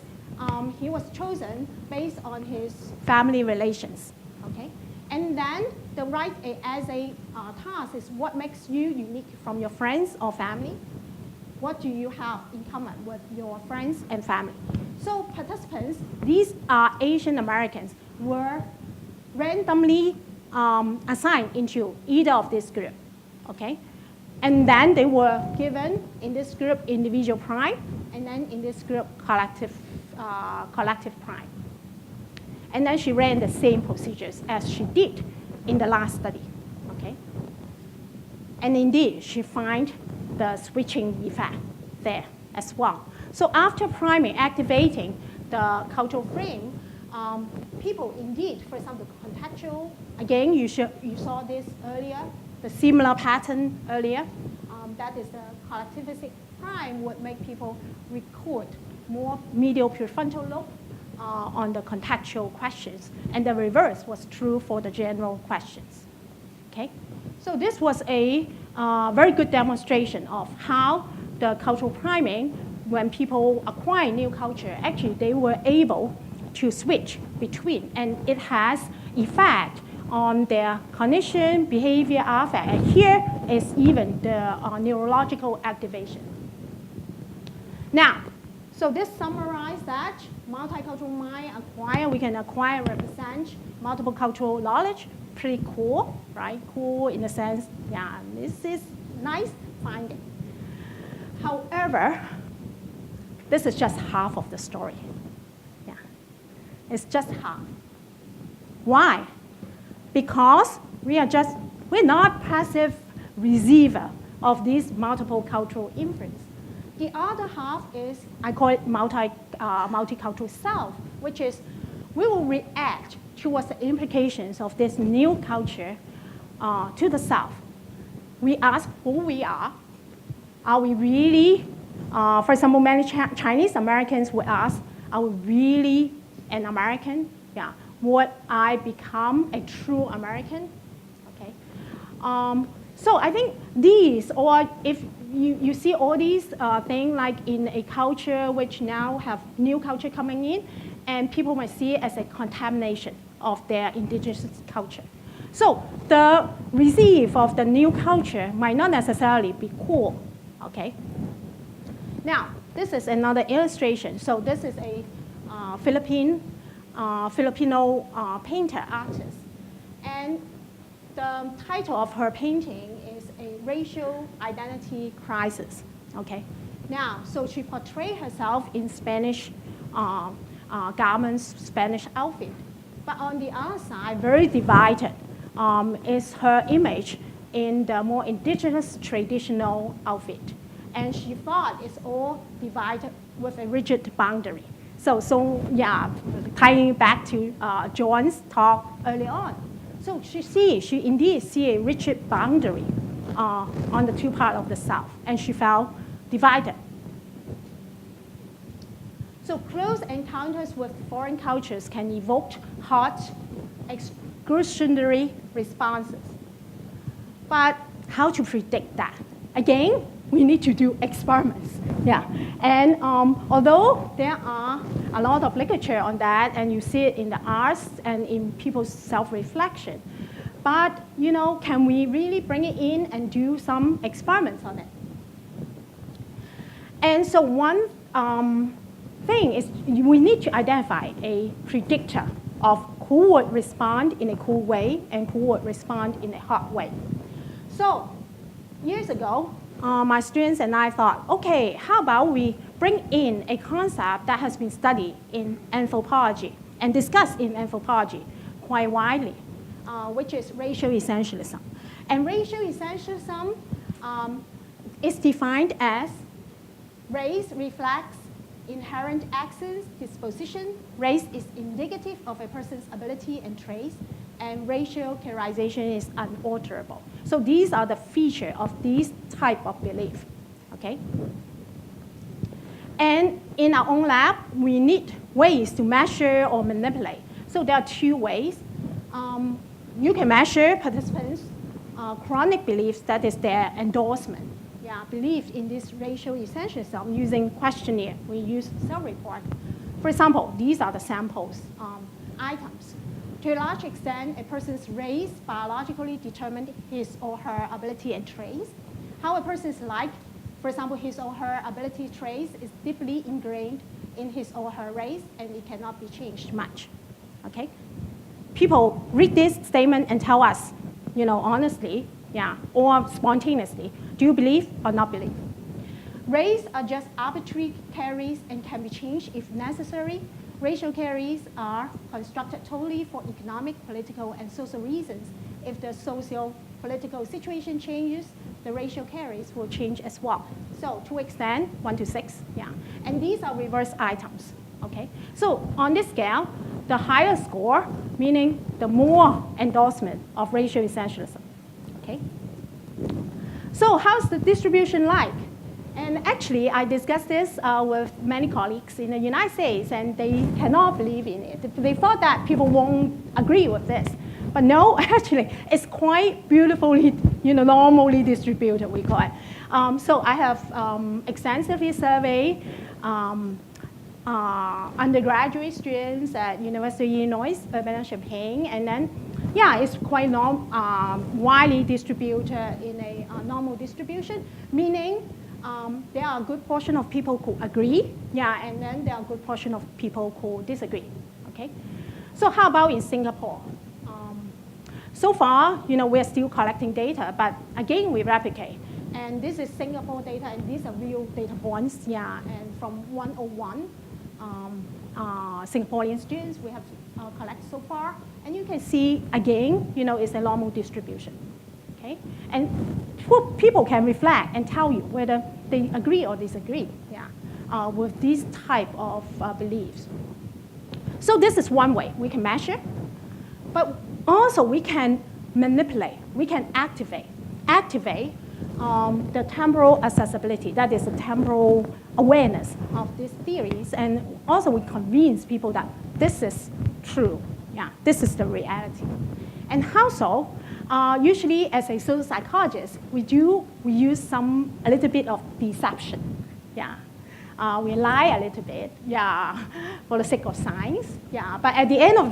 B: he was chosen based on his family relations. Okay, and then the right as a task is what makes you unique from your friends or family. What do you have in common with your friends and family? So participants, these are Asian Americans, were randomly assigned into either of this group, okay? And then they were given in this group individual prime, and then in this group collective prime. And then she ran the same procedures as she did in the last study, okay? And indeed, she found the switching effect there as well. So after priming, activating the cultural frame, people indeed, for example, contextual, again, you saw this earlier, the similar pattern earlier. That is the collectivistic prime would make people record more medial prefrontal lobe on the contextual questions. And the reverse was true for the general questions. Okay? So this was a very good demonstration of how the cultural priming, when people acquire new culture, actually they were able to switch between, and it has effect on their cognition, behavior, affect, and here is even the neurological activation. Now, so this summarizes that multicultural mind acquire, we can acquire, represent multiple cultural knowledge, pretty cool, right? Cool in the sense, yeah, this is nice finding. However, this is just half of the story. Yeah, it's just half. Why? Because we're not passive receiver of this multiple cultural influence. The other half is, I call it multicultural self, which is we will react towards the implications of this new culture to the self. We ask who we are. Are we really, for example, many Chinese Americans would ask, are we really an American? Yeah. Would I become a true American? Okay. So I think these, or if you see all these things like in a culture which now have new culture coming in, and people might see it as a contamination of their indigenous culture. So the receive of the new culture might not necessarily be cool, okay? Now, this is another illustration. So this is a Filipino painter, artist. And the title of her painting is A Racial Identity Crisis, okay? Now, so she portrayed herself in Spanish garments, Spanish outfit. But on the other side, very divided, is her image in the more indigenous traditional outfit. And she thought it's all divided with a rigid boundary. So yeah, tying back to John's talk early on. So she indeed see a rigid boundary on the two parts of the South, and she felt divided. So close encounters with foreign cultures can evoke hot, exclusionary responses. But how to predict that? Again, we need to do experiments. Yeah, and although there are a lot of literature on that, and you see it in the arts and in people's self-reflection, but can we really bring it in and do some experiments on it? And so one thing is we need to identify a predictor of who would respond in a cool way and who would respond in a hot way. So years ago, my students and I thought, okay, how about we bring in a concept that has been studied in anthropology and discussed in anthropology quite widely, which is racial essentialism. And racial essentialism is defined as race reflects inherent accents, disposition. Race is indicative of a person's ability and traits, and racial characterization is unalterable. So these are the features of this type of belief, okay? And in our own lab, we need ways to measure or manipulate. So there are two ways. You can measure participants' chronic beliefs, that is their endorsement. Yeah, belief in this racial essentialism using questionnaire. We use self-report. For example, these are the samples items. To a large extent, a person's race biologically determined his or her ability and traits. How a person is like, for example, his or her ability traits is deeply ingrained in his or her race, and it cannot be changed much. Okay? People read this statement and tell us, honestly, yeah, or spontaneously, do you believe or not believe? Race are just arbitrary carries and can be changed if necessary. Racial carries are constructed totally for economic, political, and social reasons. If the socio-political situation changes, the racial carries will change as well. So to extend 1 to 6, yeah. And these are reverse items, okay? So on this scale, the higher score, meaning the more endorsement of racial essentialism, okay? So how's the distribution like? And actually, I discussed this with many colleagues in the United States, and they cannot believe in it. They thought that people won't agree with this. But no, actually, it's quite beautifully, normally distributed, we call it. So I have extensively surveyed undergraduate students at University of Illinois, Urbana-Champaign, and then, yeah, it's quite widely distributed in a normal distribution, meaning there are a good portion of people who agree, yeah, and then there are a good portion of people who disagree, okay? So how about in Singapore? So far, we're still collecting data, but again, we replicate. And this is Singapore data, and these are real data points, yeah, and from 101 Singaporean students we have collected so far. And you can see, again, it's a normal distribution, okay? And people can reflect and tell you whether they agree or disagree, yeah, with these type of beliefs. So this is one way we can measure, but also we can manipulate, we can activate the temporal accessibility, that is the temporal awareness of these theories, and also we convince people that this is true, yeah, this is the reality. And how so? Usually as a social psychologist, we use a little bit of deception, yeah. We lie a little bit, yeah, for the sake of science, yeah. But at the end of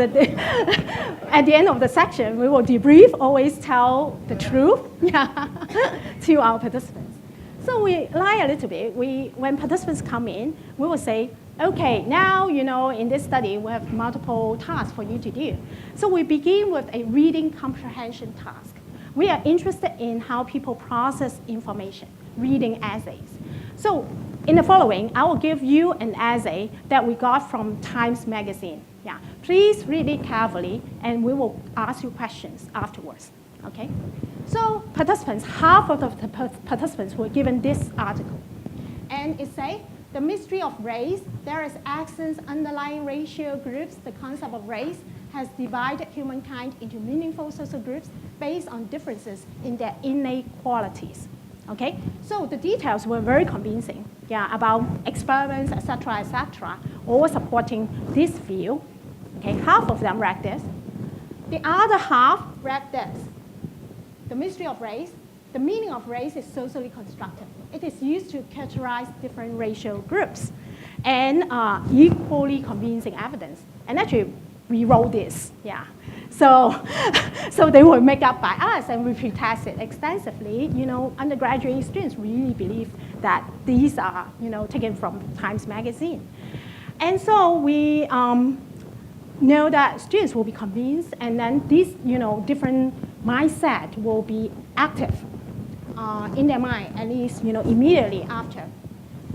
B: at the end of the section, we will debrief, always tell the truth, yeah, to our participants. So we lie a little bit. When participants come in, we will say, okay, now, in this study, we have multiple tasks for you to do. So we begin with a reading comprehension task. We are interested in how people process information, reading essays. So in the following, I will give you an essay that we got from Times Magazine. Yeah. Please read it carefully, and we will ask you questions afterwards. Okay? So participants, half of the participants were given this article. And it says, the mystery of race, there is accents underlying racial groups. The concept of race has divided humankind into meaningful social groups based on differences in their innate qualities. Okay, so the details were very convincing, yeah, about experiments, etc., all supporting this view. Okay, half of them read this. The other half read this. The mystery of race, the meaning of race is socially constructed. It is used to characterize different racial groups, and equally convincing evidence. And actually, we wrote this, yeah. So they were made up by us, and we pretested extensively. Undergraduate students really believe that these are, taken from Times Magazine. And so we know that students will be convinced, and then these, different mindset will be active in their mind, at least, immediately after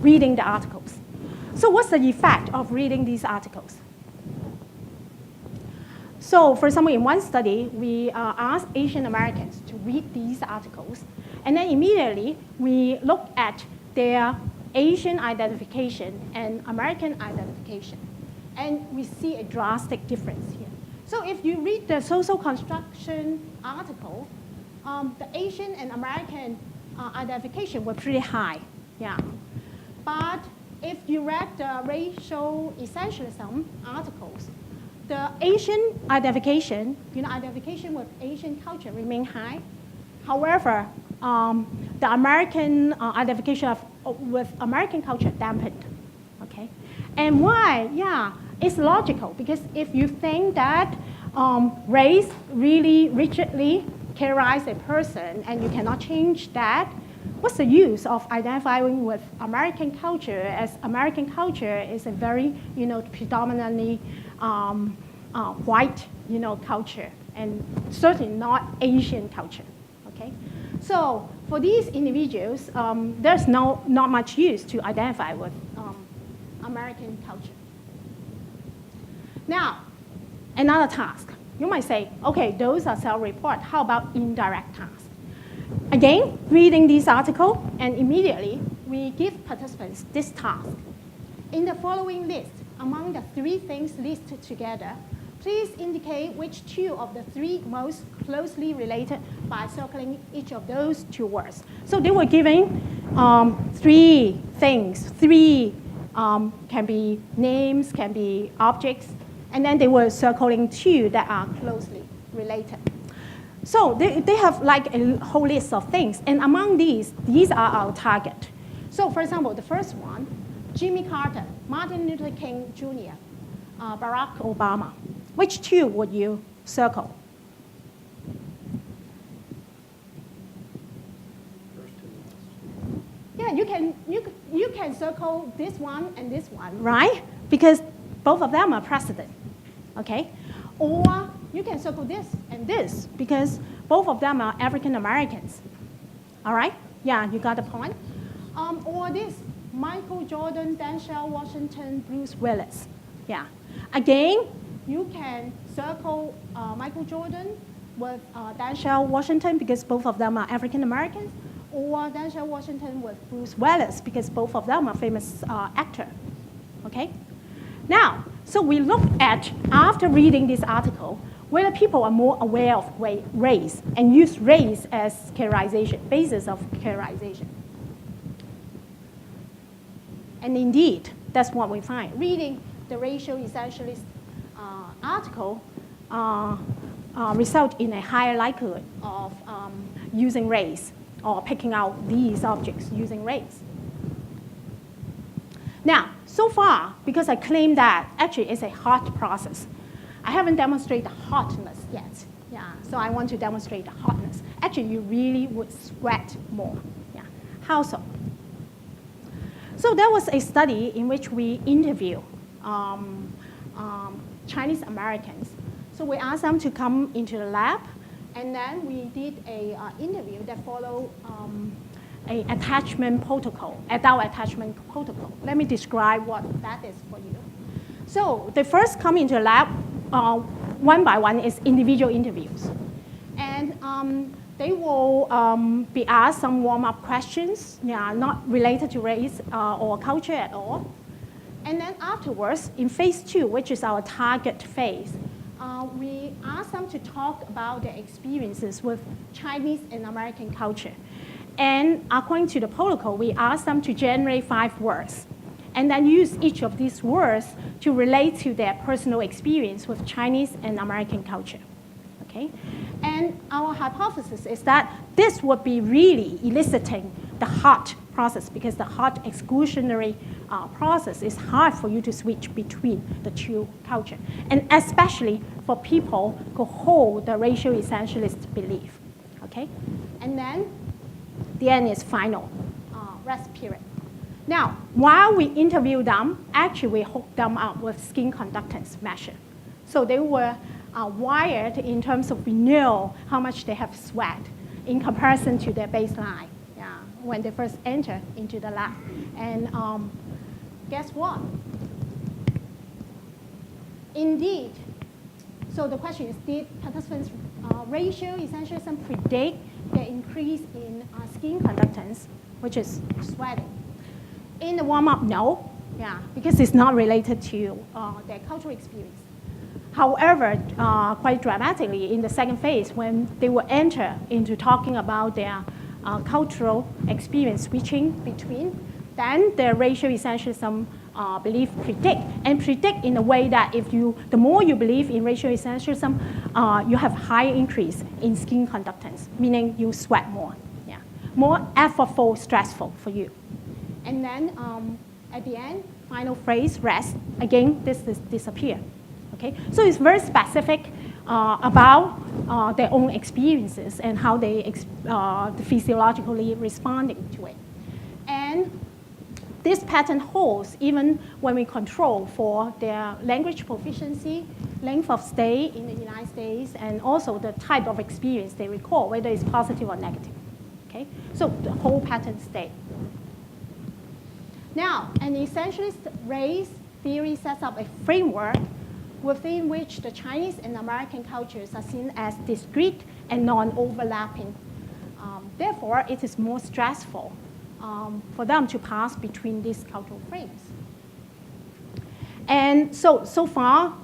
B: reading the articles. So what's the effect of reading these articles? So, for example, in one study, we asked Asian Americans to read these articles, and then immediately we look at their Asian identification and American identification, and we see a drastic difference here. So if you read the social construction article, the Asian and American identification were pretty high, yeah. But if you read the racial essentialism articles, the Asian identification, identification with Asian culture remain high. However, the American identification with American culture dampened, okay? And why? Yeah, it's logical, because if you think that race really rigidly characterizes a person and you cannot change that, what's the use of identifying with American culture, as American culture is a very, predominantly white, culture, and certainly not Asian culture, okay? So for these individuals, there's not much use to identify with American culture. Now, another task. You might say, okay, those are self-report. How about indirect tasks? Again, reading this article, and immediately we give participants this task. In the following list, among the 3 things listed together, please indicate which 2 of the 3 most closely related by circling each of those 2 words. So they were giving 3 things. 3 can be names, can be objects, and then they were circling 2 that are closely related. So they have like a whole list of things, and among these are our target. So for example, the first one, Jimmy Carter, Martin Luther King Jr., Barack Obama. Which 2 would you circle? Yeah, you can circle this one and this one, right? Because both of them are president, okay? Or you can circle this and this because both of them are African Americans, all right? Yeah, you got the point. Or this, Michael Jordan, Denzel Washington, Bruce Willis. Yeah. Again, you can circle Michael Jordan with Denzel Washington because both of them are African Americans, or Denzel Washington with Bruce Willis because both of them are famous actors. Okay? Now, so we look at, after reading this article, whether people are more aware of race and use race as characterization, basis of characterization. And indeed, that's what we find. Reading the racial essentialist article result in a higher likelihood of using race or picking out these objects using race. Now, so far, because I claim that actually it's a hot process, I haven't demonstrated hotness yet. Yeah, so I want to demonstrate the hotness. Actually, you really would sweat more. Yeah, how so? So there was a study in which we interview Chinese Americans. So we asked them to come into the lab, and then we did an interview that followed an attachment protocol, adult attachment protocol. Let me describe what that is for you. So they first come into the lab, one by one is individual interviews. And they will be asked some warm-up questions, yeah, not related to race or culture at all. And then afterwards, in phase 2, which is our target phase, we ask them to talk about their experiences with Chinese and American culture. And according to the protocol, we ask them to generate 5 words, and then use each of these words to relate to their personal experience with Chinese and American culture. Okay? And our hypothesis is that this would be really eliciting the hot process, because the hot exclusionary process is hard for you to switch between the 2 cultures, and especially for people who hold the racial essentialist belief. Okay? And then the end is final rest period. Now, while we interview them, actually we hooked them up with skin conductance measure. So they were wired in terms of we know how much they have sweat in comparison to their baseline when they first enter into the lab. And guess what? Indeed, so the question is, did participants' racial essentialism predict the increase in skin conductance, which is sweating? In the warm-up, no, because it's not related to their cultural experience. However, quite dramatically, in the second phase, when they will enter into talking about their cultural experience switching between, then the racial essentialism belief predict in a way that the more you believe in racial essentialism, you have higher increase in skin conductance, meaning you sweat more, more effortful, stressful for you. And then at the end, final phrase, rest, again, this disappear. Okay? So it's very specific about their own experiences and how they physiologically responding to it. And this pattern holds even when we control for their language proficiency, length of stay in the United States, and also the type of experience they recall, whether it's positive or negative. Okay? So the whole pattern stays. Now, an essentialist race theory sets up a framework within which the Chinese and American cultures are seen as discrete and non-overlapping Therefore, it is more stressful for them to pass between these cultural frames. And so far,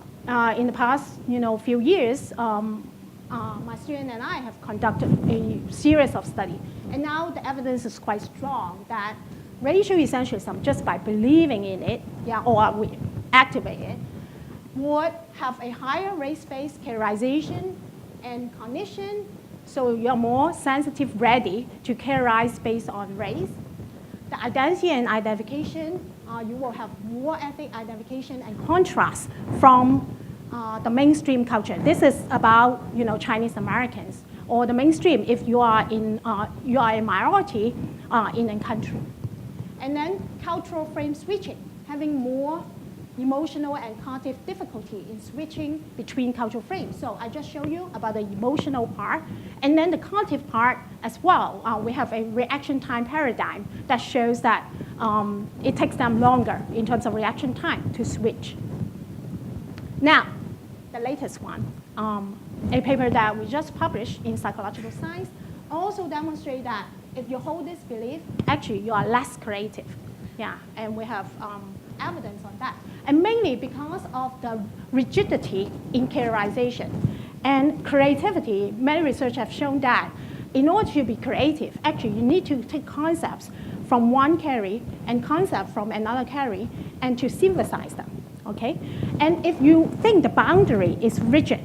B: in the past few years, my student and I have conducted a series of studies. And now the evidence is quite strong that racial essentialism, just by believing in it, or we activate it, would have a higher race-based characterization and cognition. So you're more sensitive, ready to characterize based on race. The identity and identification, you will have more ethnic identification and contrast from the mainstream culture. This is about Chinese Americans, or the mainstream if you are a minority in a country. And then cultural frame switching, having more emotional and cognitive difficulty in switching between cultural frames. So I just showed you about the emotional part. And then the cognitive part as well. We have a reaction time paradigm that shows that it takes them longer in terms of reaction time to switch. Now, the latest one, a paper that we just published in Psychological Science, also demonstrates that if you hold this belief, actually you are less creative. And we have evidence on that. And mainly because of the rigidity in characterization. And creativity, many research have shown that in order to be creative, actually you need to take concepts from one carry and concepts from another carry and to synthesize them, okay? And if you think the boundary is rigid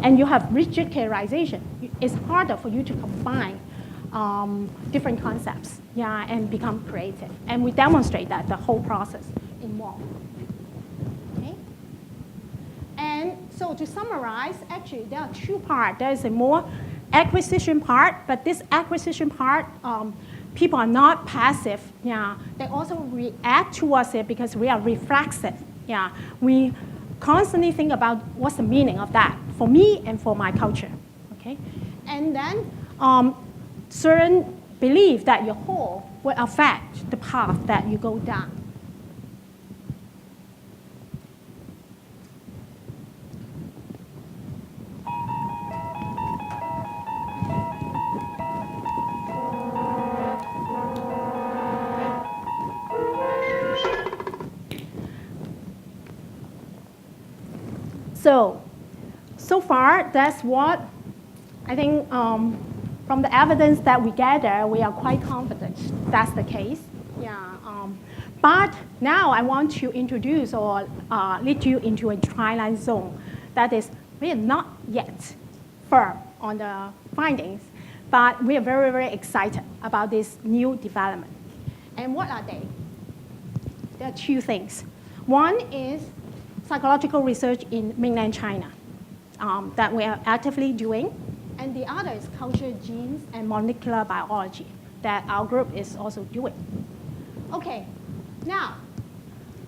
B: and you have rigid characterization, it's harder for you to combine different concepts, and become creative. And we demonstrate that the whole process involved. Okay? And so to summarize, actually there are two parts. There is a more acquisition part, but this acquisition part, people are not passive. They also react towards it because we are reflexive. We constantly think about what's the meaning of that for me and for my culture. Okay? And then certain belief that your whole will affect the path that you go down. So far, that's what I think from the evidence that we gather, we are quite confident that's the case. But now I want to introduce or lead you into a twilight zone. That is, we are not yet firm on the findings, but we are very, very excited about this new development. And what are they? There are two things. One is psychological research in mainland China that we are actively doing. And the other is culture, genes, and molecular biology that our group is also doing. Okay, now,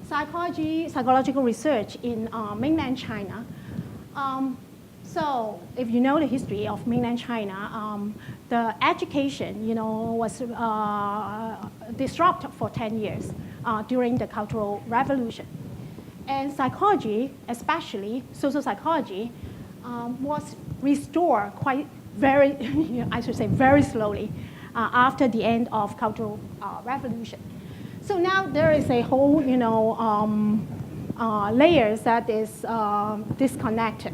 B: psychological research in mainland China. So if you know the history of mainland China, the education, was disrupted for 10 years during the Cultural Revolution. And psychology, especially social psychology, was restored very slowly after the end of Cultural Revolution. So now there is a whole, layers that is disconnected.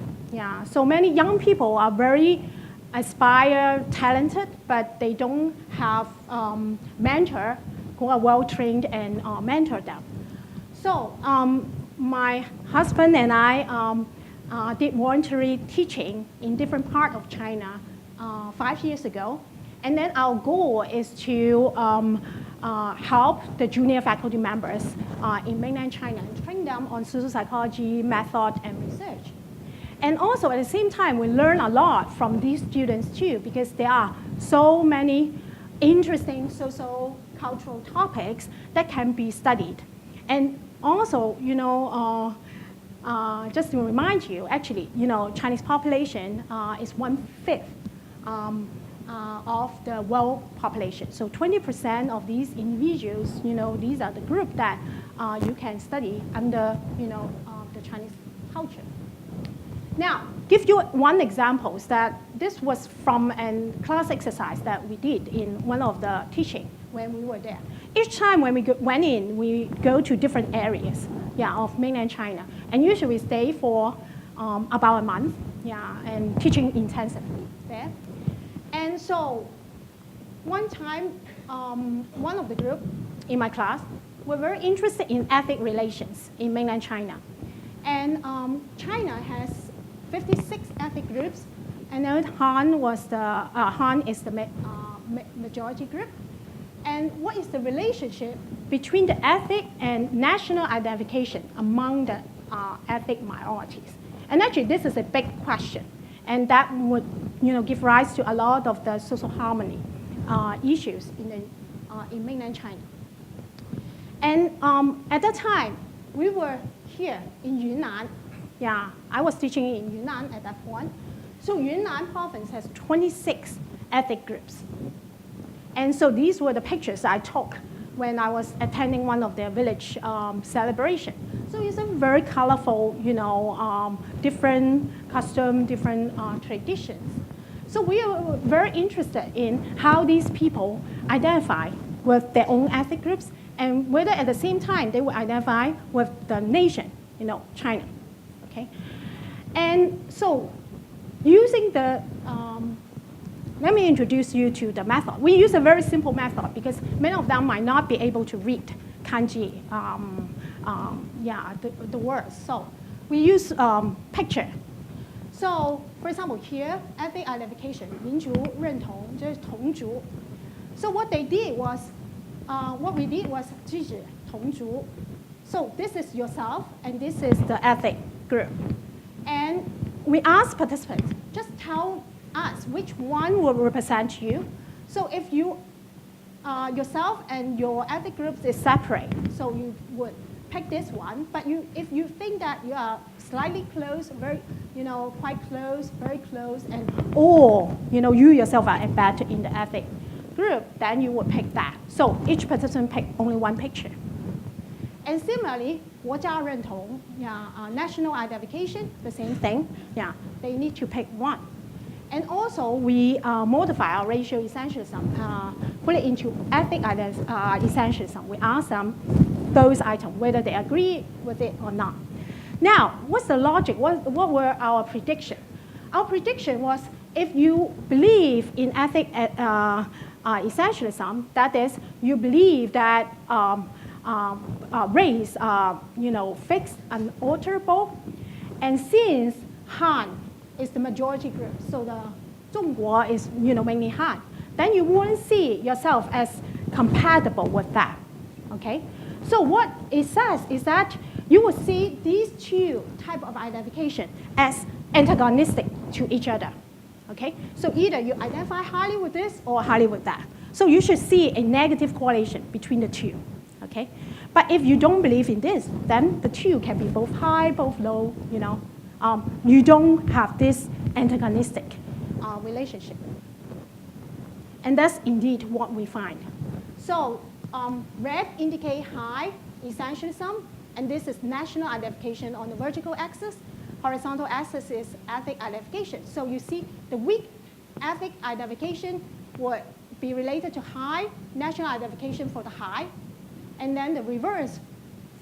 B: So many young people are very aspire, talented, but they don't have mentor who are well-trained and mentor them. So my husband and I did voluntary teaching in different parts of China 5 years ago. And then our goal is to help the junior faculty members in mainland China and train them on social psychology, method, and research. And also at the same time, we learn a lot from these students too, because there are so many interesting social cultural topics that can be studied. And also, just to remind you, actually, Chinese population is 1/5 of the world population. So 20% of these individuals, these are the group that you can study under, the Chinese culture. Now, give you one example that this was from a class exercise that we did in one of the teaching when we were there. Each time when we went in, we go to different areas, of mainland China, and usually we stay for about a month, and teaching intensively there. And so one time, one of the group in my class were very interested in ethnic relations in mainland China. And China has 56 ethnic groups, and then Han is the majority group. And what is the relationship between the ethnic and national identification among the ethnic minorities? And actually, this is a big question, and that would give rise to a lot of the social harmony issues in mainland China. And at that time, we were here in Yunnan. I was teaching in Yunnan at that point. So Yunnan province has 26 ethnic groups. And so these were the pictures I took when I was attending one of their village celebration. So it's a very colorful, different custom, different traditions. So we are very interested in how these people identify with their own ethnic groups and whether at the same time they will identify with the nation, China, okay? And so using the, let me introduce you to the method. We use a very simple method because many of them might not be able to read kanji, the words. So we use picture. So for example here, ethnic identification, 民族认同, 就是同族. So what they did was, what we did was 句子同族. So this is yourself, and this is the ethnic group. And we asked participants, just tell us which one will represent you. So if you, yourself and your ethnic groups is separate, so you would pick this one. But if you think that you are slightly close, very, quite close, very close, and or you yourself are embedded in the ethnic group, then you would pick that. So each participant pick only one picture. And similarly, 国家认同, national identification, the same thing. They need to pick one. And also, we modify our racial essentialism, put it into ethnic essentialism. We ask them those items, whether they agree with it or not. Now, what's the logic? What were our prediction? Our prediction was if you believe in ethnic essentialism, that is, you believe that race are fixed and alterable, and since Han is the majority group, so the 中国 is mainly Han, then you won't see yourself as compatible with that. Okay? So what it says is that you will see these two types of identification as antagonistic to each other. Okay? So either you identify highly with this or highly with that. So you should see a negative correlation between the two. Okay? But if you don't believe in this, then the two can be both high, both low, you don't have this antagonistic relationship. And that's indeed what we find. So red indicate high essentialism, and this is national identification on the vertical axis. Horizontal axis is ethnic identification. So you see the weak ethnic identification would be related to high national identification for the high, and then the reverse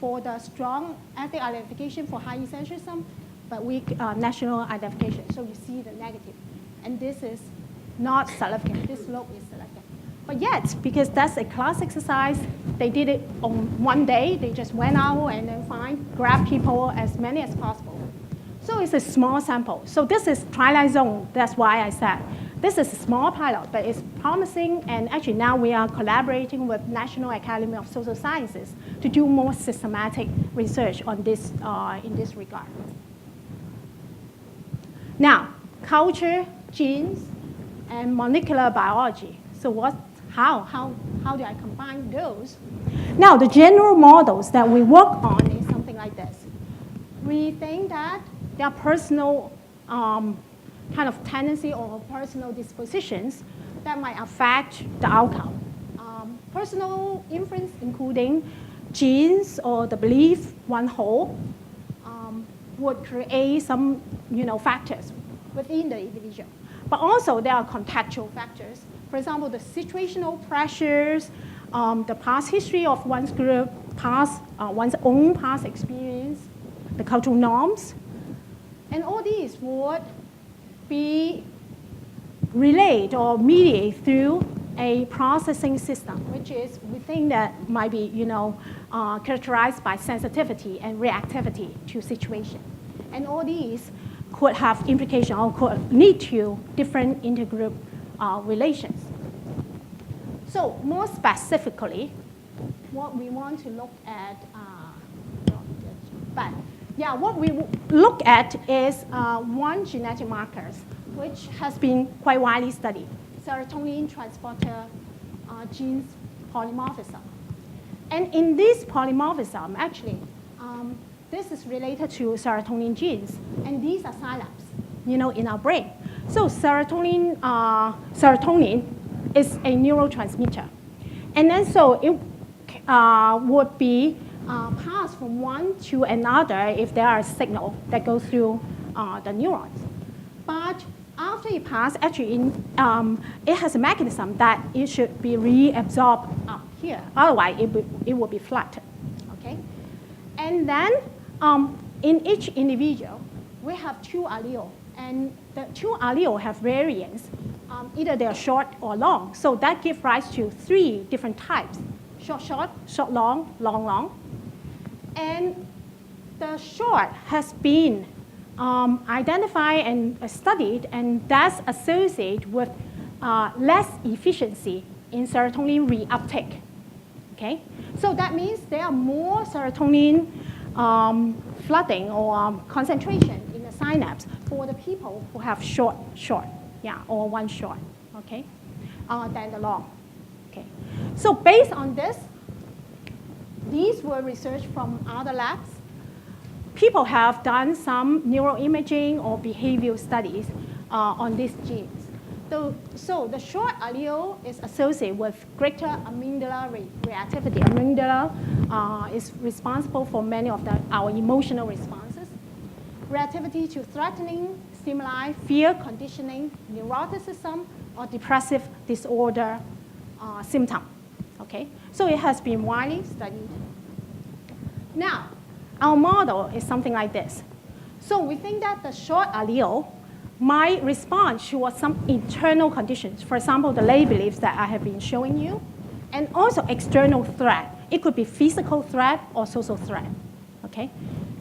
B: for the strong ethnic identification for high essentialism, but weak national identification. So you see the negative. And this is not selective. This slope is selective. But yet, because that's a class exercise, they did it on one day. They just went out and then grab people as many as possible. So it's a small sample. So this is twilight zone. That's why I said this is a small pilot, but it's promising. And actually now we are collaborating with National Academy of Social Sciences to do more systematic research on this in this regard. Now, culture, genes, and molecular biology. So how do I combine those? Now, the general models that we work on is something like this. We think that there are personal kind of tendency or personal dispositions that might affect the outcome. Personal influence including genes or the belief one hold, would create some factors within the individual. But also there are contextual factors. For example, the situational pressures, the past history of one's group, one's own past experience, the cultural norms. And all these would be relayed or mediated through a processing system, which is, we think that might be characterized by sensitivity and reactivity to situation. And all these could have implication or could lead to different intergroup relations. So more specifically, what we want to look at, what we look at is one genetic markers, which has been quite widely studied, serotonin transporter genes polymorphism. And in this polymorphism, actually, this is related to serotonin genes, and these are synapses, in our brain. So serotonin is a neurotransmitter, and then so it would be passed from one to another if there are a signal that goes through the neurons. But after it passes, actually, it has a mechanism that it should be reabsorbed up here. Otherwise, it would be flattened. Okay, and then in each individual, we have two alleles, and the two alleles have variants. Either they are short or long. So that gives rise to three different types: short, short, short, long, long, long. And the short has been identified and studied, and that's associated with less efficiency in serotonin reuptake. Okay, so that means there are more serotonin flooding or concentration in the synapse for the people who have short, or one short, okay, than the long. Okay, so based on this, these were research from other labs. People have done some neuroimaging or behavioral studies on these genes. So the short allele is associated with greater amygdala reactivity. Amygdala is responsible for many of our emotional responses. Reactivity to threatening stimuli, fear conditioning, neuroticism, or depressive disorder symptom. Okay, so it has been widely studied. Now, our model is something like this. So we think that the short allele might respond to some internal conditions. For example, the lay beliefs that I have been showing you, and also external threat. It could be physical threat or social threat. Okay,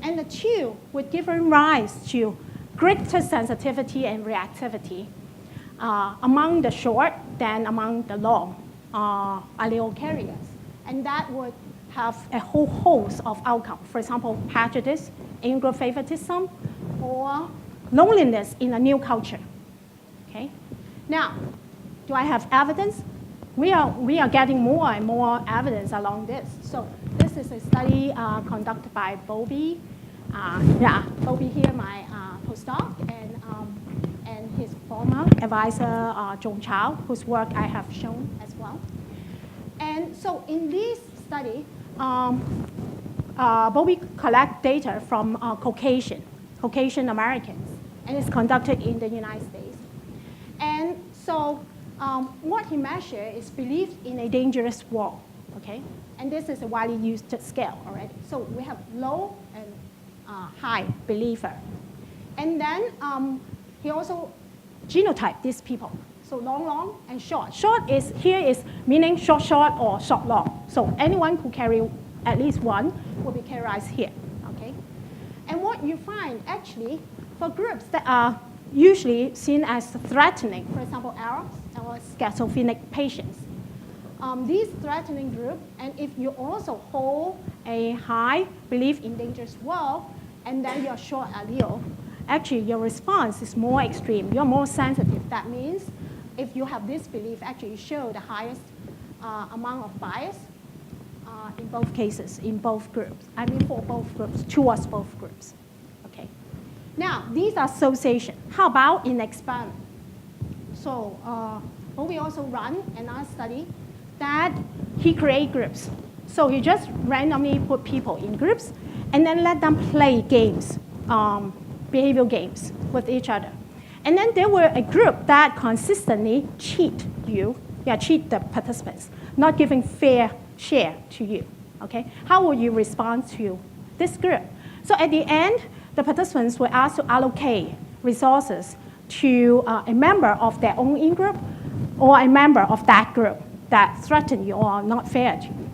B: and the Chiu would give rise to greater sensitivity and reactivity among the short than among the long allele carriers. And that would have a whole host of outcomes. For example, prejudice, anger favoritism, or loneliness in a new culture. Okay? Now, do I have evidence? We are getting more and more evidence along this. So this is a study conducted by Bobby. Bobby here, my postdoc, and his former advisor, John Chiu, whose work I have shown as well. And so in this study, Bobby collect data from Caucasian Americans, and it's conducted in the United States. And so what he measured is belief in a dangerous world, okay? And this is a widely used scale already. So we have low and high believer. And then he also genotyped these people. So long, long, and short. Short is meaning short, short, or short, long. So anyone who carry at least one will be characterized here, okay? And what you find, actually, for groups that are usually seen as threatening, for example, Arabs or schizophrenic patients, these threatening group, and if you also hold a high belief in dangerous world, and then your short allele, actually your response is more extreme. You're more sensitive. That means if you have this belief, actually you show the highest amount of bias in both cases, in both groups. I mean for both groups, towards both groups. Okay. Now, these are association. How about in experiment? So we also run another study that he create groups. So he just randomly put people in groups and then let them play games. behavioral games with each other. And then there were a group that consistently cheat the participants, not giving fair share to you, okay? How will you respond to this group? So at the end, the participants were asked to allocate resources to a member of their own in-group or a member of that group that threatened you or are not fair to you.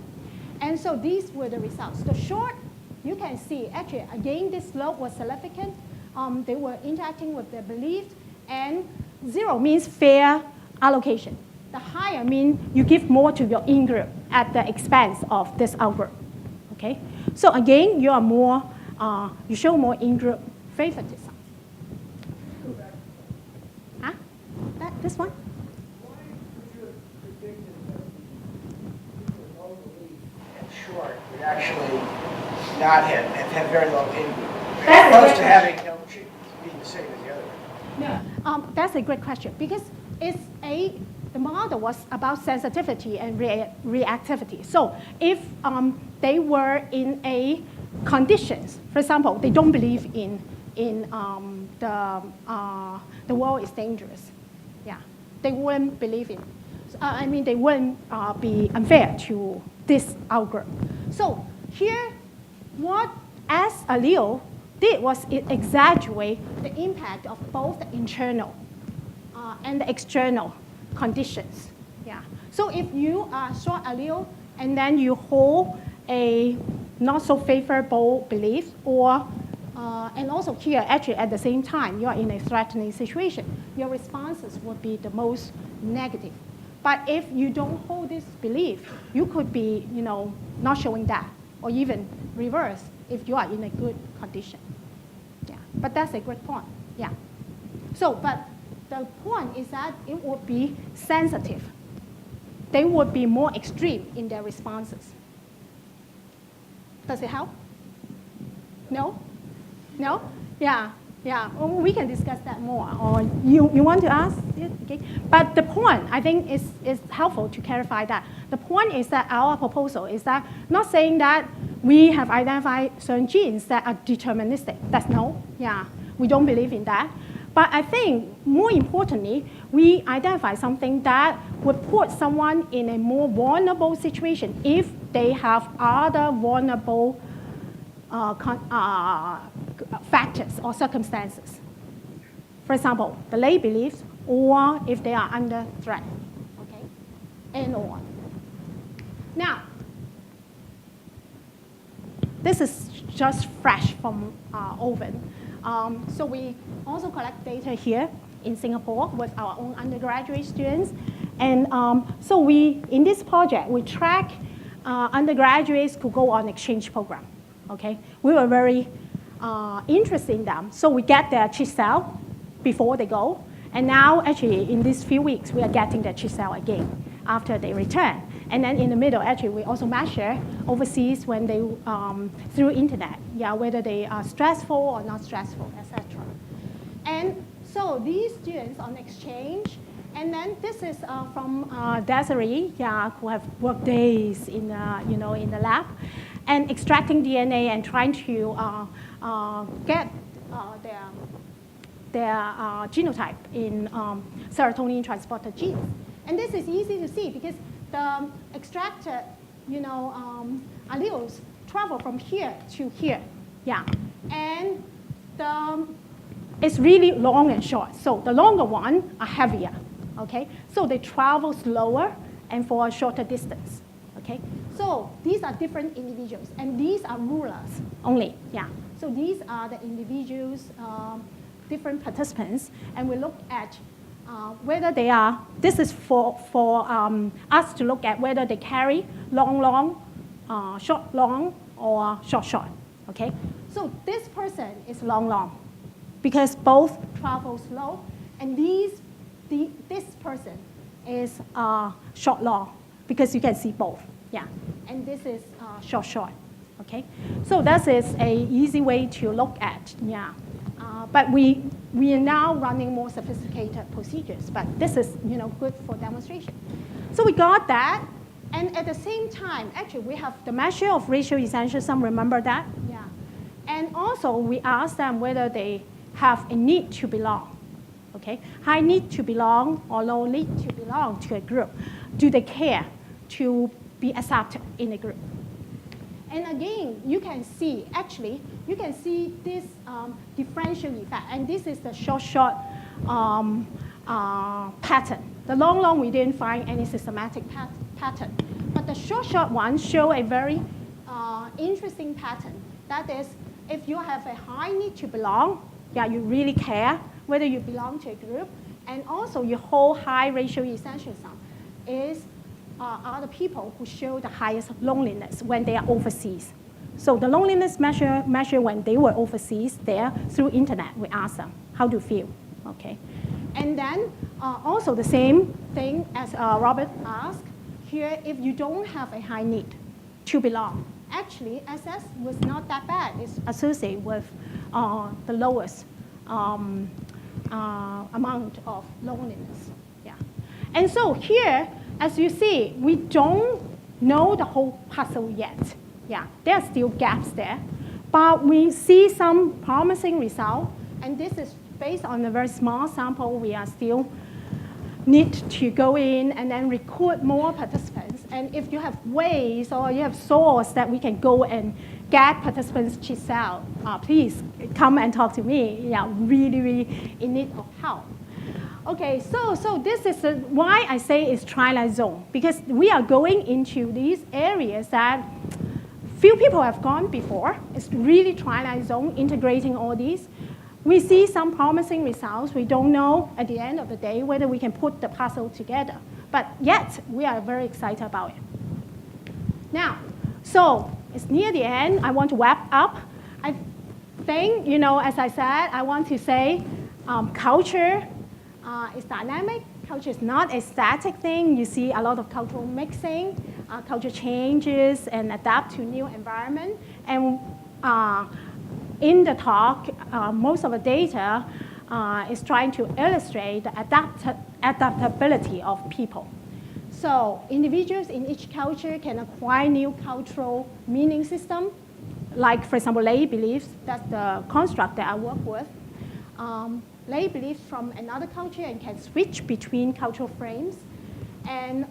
B: And so these were the results. The short, you can see, actually, again, this slope was significant. They were interacting with their beliefs, and 0 means fair allocation. The higher means you give more to your in-group at the expense of this out-group, okay? So again, you are more, you show more in-group favoritism. Huh? This one?
C: Why would you have predicted that people with low belief and short would actually not have very low in-group, as opposed to having no being the same as the other one?
B: No. That's a great question, because the model was about sensitivity and reactivity. So if they were in a conditions, for example, they don't believe in the world is dangerous. Yeah, they wouldn't believe in. They wouldn't be unfair to this outgroup. So here, what as allele did was it exaggerate the impact of both the internal and the external conditions. Yeah. So if you are short allele and then you hold a not so favorable belief, or and also here actually at the same time you are in a threatening situation, your responses would be the most negative. But if you don't hold this belief, you could be not showing that, or even reverse if you are in a good condition. Yeah. But that's a great point. Yeah. So, but the point is that it would be sensitive. They would be more extreme in their responses. Does it help? No? No? Yeah. Yeah. Well, we can discuss that more. Or you want to ask it? Okay. But the point, I think, is helpful to clarify that. The point is that our proposal is that not saying that we have identified certain genes that are deterministic. That's no. Yeah. We don't believe in that. But I think, more importantly, we identify something that would put someone in a more vulnerable situation if they have other vulnerable factors or circumstances. For example, the lay beliefs, or if they are under threat, okay, and on. Now, this is just fresh from oven. So we also collect data here in Singapore with our own undergraduate students. And so in this project, we track undergraduates who go on exchange program, okay? We were very interested in them. So we get their cheat cell before they go. And now, actually, in these few weeks, we are getting their cheat cell again after they return. And then in the middle, actually, we also measure overseas when they, through internet, yeah, whether they are stressful or not stressful, etc. And so these students on exchange, and then this is from Desiree, yeah, who have worked days in, in the lab, and extracting DNA and trying to get their genotype in serotonin transporter genes. And this is easy to see because the extracted, alleles travel from here to here, yeah. And it's really long and short. So the longer ones are heavier, okay? So they travel slower and for a shorter distance, okay? So these are different individuals, and these are rulers only, yeah. So these are the individuals, different participants, and we look at whether they are, this is for us to look at whether they carry long, short, long, or short, short, okay? So this person is long, because both travel slow, and this person is short, long, because you can see both, yeah. And this is short, short, okay? So that is an easy way to look at, yeah. But we are now running more sophisticated procedures, but this is good for demonstration. So we got that, and at the same time, actually we have the measure of racial essentialism, remember that? Yeah. And also, we ask them whether they have a need to belong, okay? High need to belong or low need to belong to a group. Do they care to be accepted in a group? And again, you can see, actually, you can see this differential effect. And this is the short pattern. The long, we didn't find any systematic pattern. But the short ones show a very interesting pattern. That is, if you have a high need to belong, yeah, you really care whether you belong to a group, and also you hold high racial essentialism are the people who show the highest loneliness when they are overseas. So the loneliness measure when they were overseas there through internet, we ask them, how do you feel? Okay. And then also the same thing as Robert asked, here, if you don't have a high need to belong, actually, SS was not that bad. It's associated with the lowest amount of loneliness. Yeah. And so here, as you see, we don't know the whole puzzle yet. Yeah, there are still gaps there. But we see some promising results. And this is based on a very small sample. We are still need to go in and then recruit more participants. And if you have ways or you have source that we can go and get participants to sell, please come and talk to me. Yeah, really in need of help. Okay, so this is why I say it's twilight zone, because we are going into these areas that few people have gone before. It's really twilight zone, integrating all these. We see some promising results. We don't know at the end of the day whether we can put the puzzle together. But yet, we are very excited about it. Now, so it's near the end. I want to wrap up. I think, as I said, I want to say culture is dynamic. Culture is not a static thing. You see a lot of cultural mixing. Culture changes and adapt to new environment. And in the talk, most of the data is trying to illustrate the adaptability of people. So individuals in each culture can acquire new cultural meaning system, like, for example, lay beliefs. That's the construct that I work with. Lay beliefs from another culture and can switch between cultural frames. And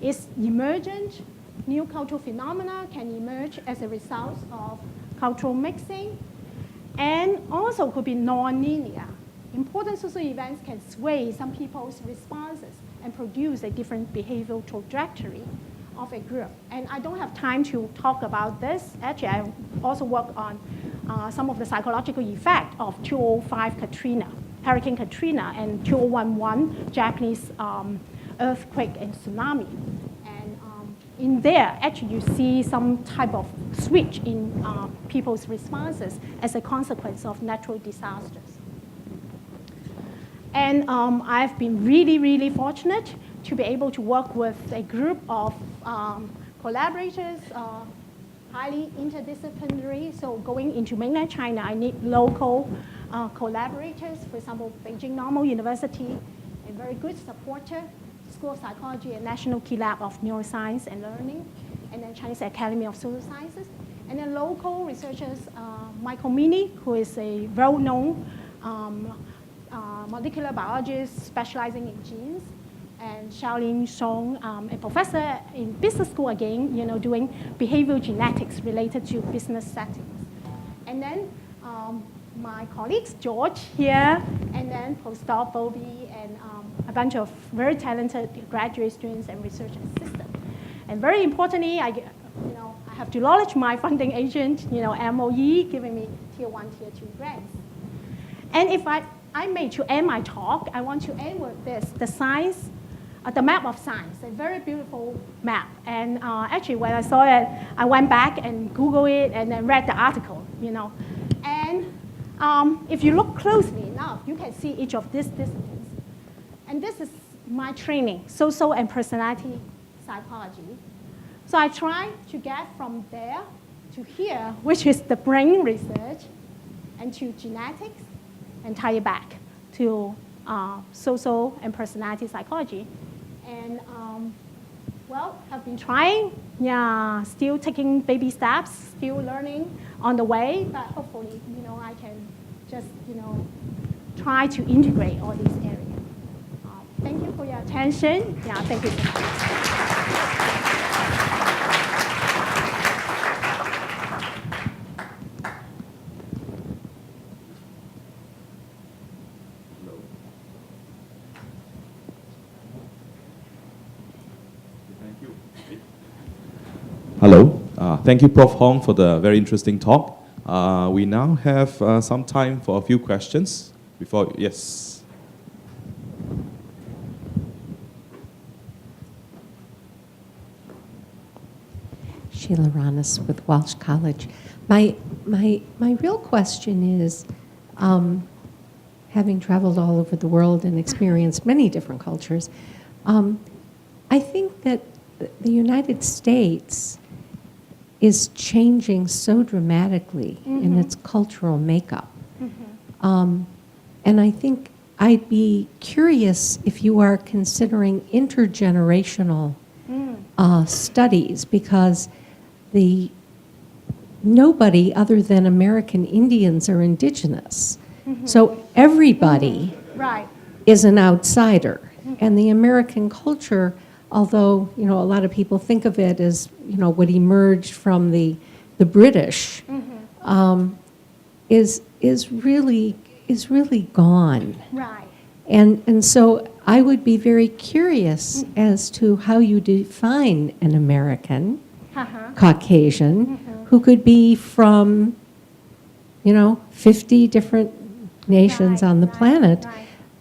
B: it's emergent. New cultural phenomena can emerge as a result of cultural mixing, and also could be non-linear. Important social events can sway some people's responses and produce a different behavioral trajectory of a group. And I don't have time to talk about this. Actually, I also work on some of the psychological effect of 2005 Hurricane Katrina, and 2011 Japanese earthquake and tsunami. In there, actually, you see some type of switch in people's responses as a consequence of natural disasters. And I've been really fortunate to be able to work with a group of collaborators, highly interdisciplinary. So going into mainland China, I need local collaborators. For example, Beijing Normal University, a very good supporter. School of Psychology and National Key Lab of Neuroscience and Learning, and then Chinese Academy of Social Sciences. And then local researchers, Michael Mini, who is a well-known molecular biologist specializing in genes, and Xiaolin Song, a professor in business school again, doing behavioral genetics related to business settings. And then my colleagues, George here, and then postdoc Bobby, and a bunch of very talented graduate students and research assistants. And very importantly, I have to acknowledge my funding agent, MOE, giving me tier 1, tier 2 grants. And if I may, to end my talk, I want to end with this, the science, the map of science, a very beautiful map. And actually, when I saw it, I went back and Googled it and then read the article, And if you look closely enough, you can see each of these disciplines. And this is my training, social and personality psychology. So I try to get from there to here, which is the brain research, and to genetics, and tie it back to social and personality psychology. And well, have been trying, yeah, still taking baby steps, still learning on the way, but hopefully, I can just, try to integrate all these areas. Thank you for your attention. Yeah, thank you so much.
A: Hello. Thank you, Prof. Hong, for the very interesting talk. We now have some time for a few questions before, yes.
D: Sheila Ranis with Walsh College. My real question is, having traveled all over the world and experienced many different cultures, I think that the United States is changing so dramatically in its cultural makeup. And I think I'd be curious if you are considering intergenerational studies, because nobody other than American Indians are indigenous. So everybody is an outsider. And the American culture, although a lot of people think of it as what emerged from the British, is really gone.
B: Right.
D: And so I would be very curious as to how you define an American, Caucasian, who could be from 50 different nations on the planet.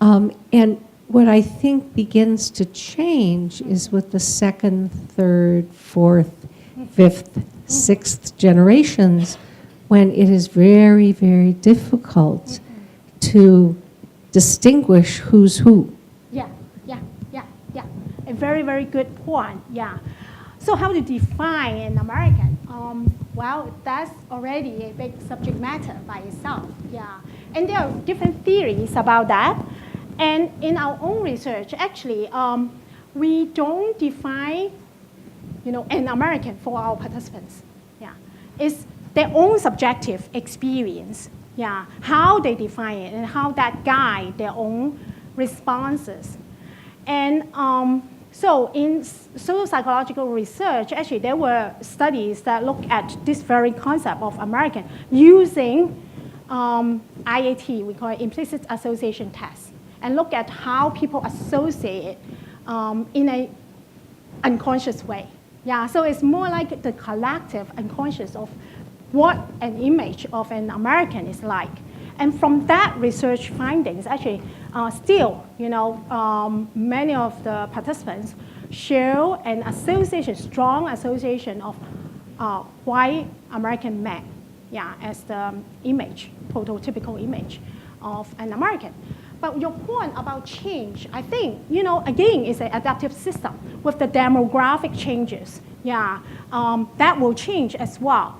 D: And what I think begins to change is with the second, third, fourth, fifth, sixth generations, when it is very, very difficult to distinguish who's who.
B: Yeah. A very, very good point, yeah. So how to define an American? Well, that's already a big subject matter by itself, yeah. And there are different theories about that. And in our own research, actually, we don't define, an American for our participants. Yeah, it's their own subjective experience. Yeah, how they define it and how that guide their own responses. And so in social psychological research, actually, there were studies that look at this very concept of American using IAT, we call it implicit association test, and look at how people associate it in an unconscious way. Yeah, so it's more like the collective unconscious of what an image of an American is like. And from that research findings, actually, still, many of the participants show an association, strong association of white American men, yeah, as the image, prototypical image of an American. But your point about change, I think, again, is an adaptive system with the demographic changes. Yeah, that will change as well.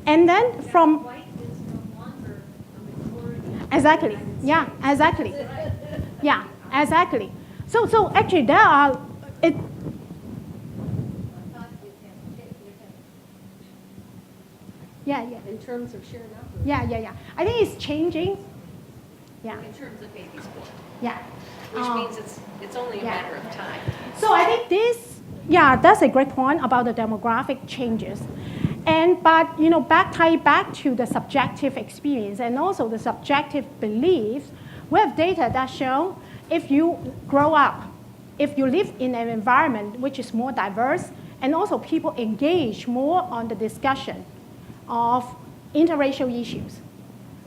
B: And then from...
D: White is no longer a majority.
B: Exactly, yeah, exactly. Yeah, exactly. So actually there are... Yeah.
D: In terms of sheer numbers.
B: Yeah. I think it's changing. Yeah.
D: In terms of babies born.
B: Yeah.
D: Which means it's only a matter of time.
B: So I think that's a great point about the demographic changes. But tie back to the subjective experience and also the subjective beliefs, we have data that show if you grow up, if you live in an environment which is more diverse, and also people engage more on the discussion of interracial issues,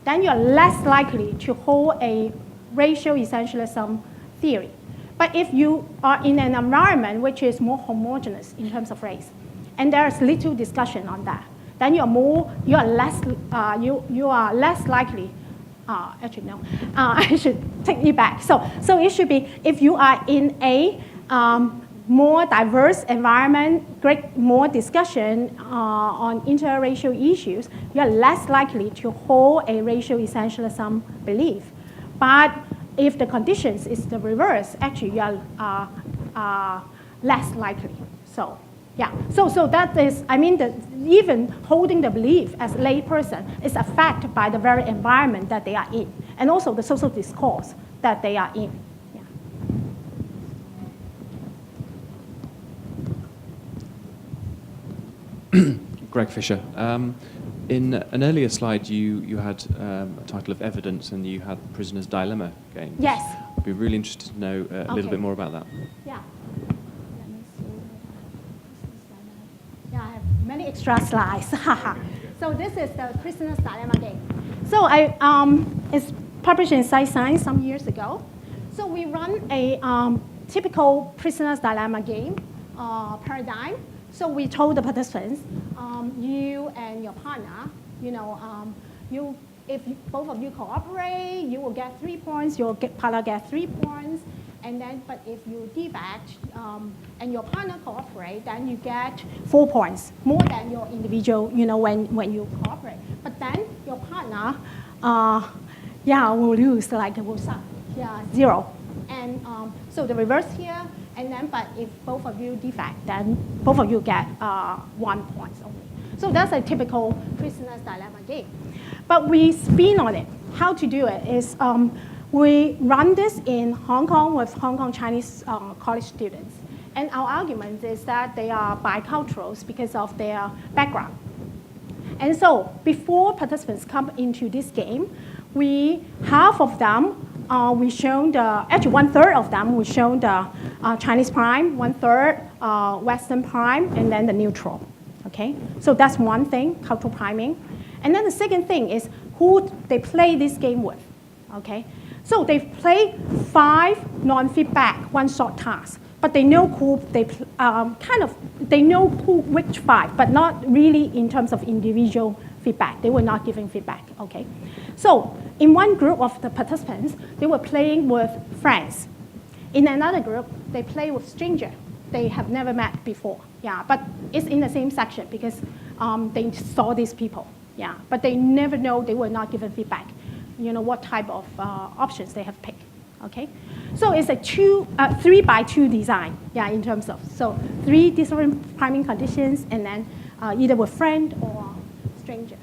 B: then you're less likely to hold a racial essentialism theory. But if you are in an environment which is more homogeneous in terms of race, and there's little discussion on that, then you are less likely. Actually, no. I should take it back. So it should be if you are in a more diverse environment, more discussion on interracial issues, you are less likely to hold a racial essentialism belief. But if the conditions is the reverse, actually you are less likely. So, yeah. So that is, I mean, even holding the belief as a lay person is affected by the very environment that they are in, and also the social discourse that they are in. Yeah.
E: Greg Fisher. In an earlier slide, you had a title of evidence, and you had the prisoner's dilemma games.
B: Yes.
E: I'd be really interested to know a little bit more about that.
B: Yeah. Let me see. Yeah, I have many extra slides. So this is the prisoner's dilemma game. So it's published in Science some years ago. So we run a typical prisoner's dilemma game paradigm. So we told the participants, you and your partner, if both of you cooperate, you will get 3 points, your partner gets 3 points, and then, but if you defect and your partner cooperate, then you get 4 points, more than your individual, when you cooperate. But then your partner, will lose, will suck, 0. And so the reverse here, and then, but if both of you defect, then both of you get 1 point only. So that's a typical prisoner's dilemma game. But we spin on it. How to do it is we run this in Hong Kong with Hong Kong Chinese college students. And our argument is that they are biculturals because of their background. And so before participants come into this game, half of them, we shown actually 1/3 of them, we shown the Chinese prime, 1/3 Western prime, and then the neutral. Okay, so that's one thing, cultural priming. And then the second thing is who they play this game with. Okay, so they play 5 non-feedback, 1 short task, but they know who they know which 5, but not really in terms of individual feedback. They were not giving feedback. Okay, so in one group of the participants, they were playing with friends. In another group, they play with strangers they have never met before. Yeah, but it's in the same section because they saw these people. Yeah, but they never know, they were not given feedback. What type of options they have picked. Okay, so it's a 3x2 design. Yeah, in terms of 3 different priming conditions, and then either with friend or stranger.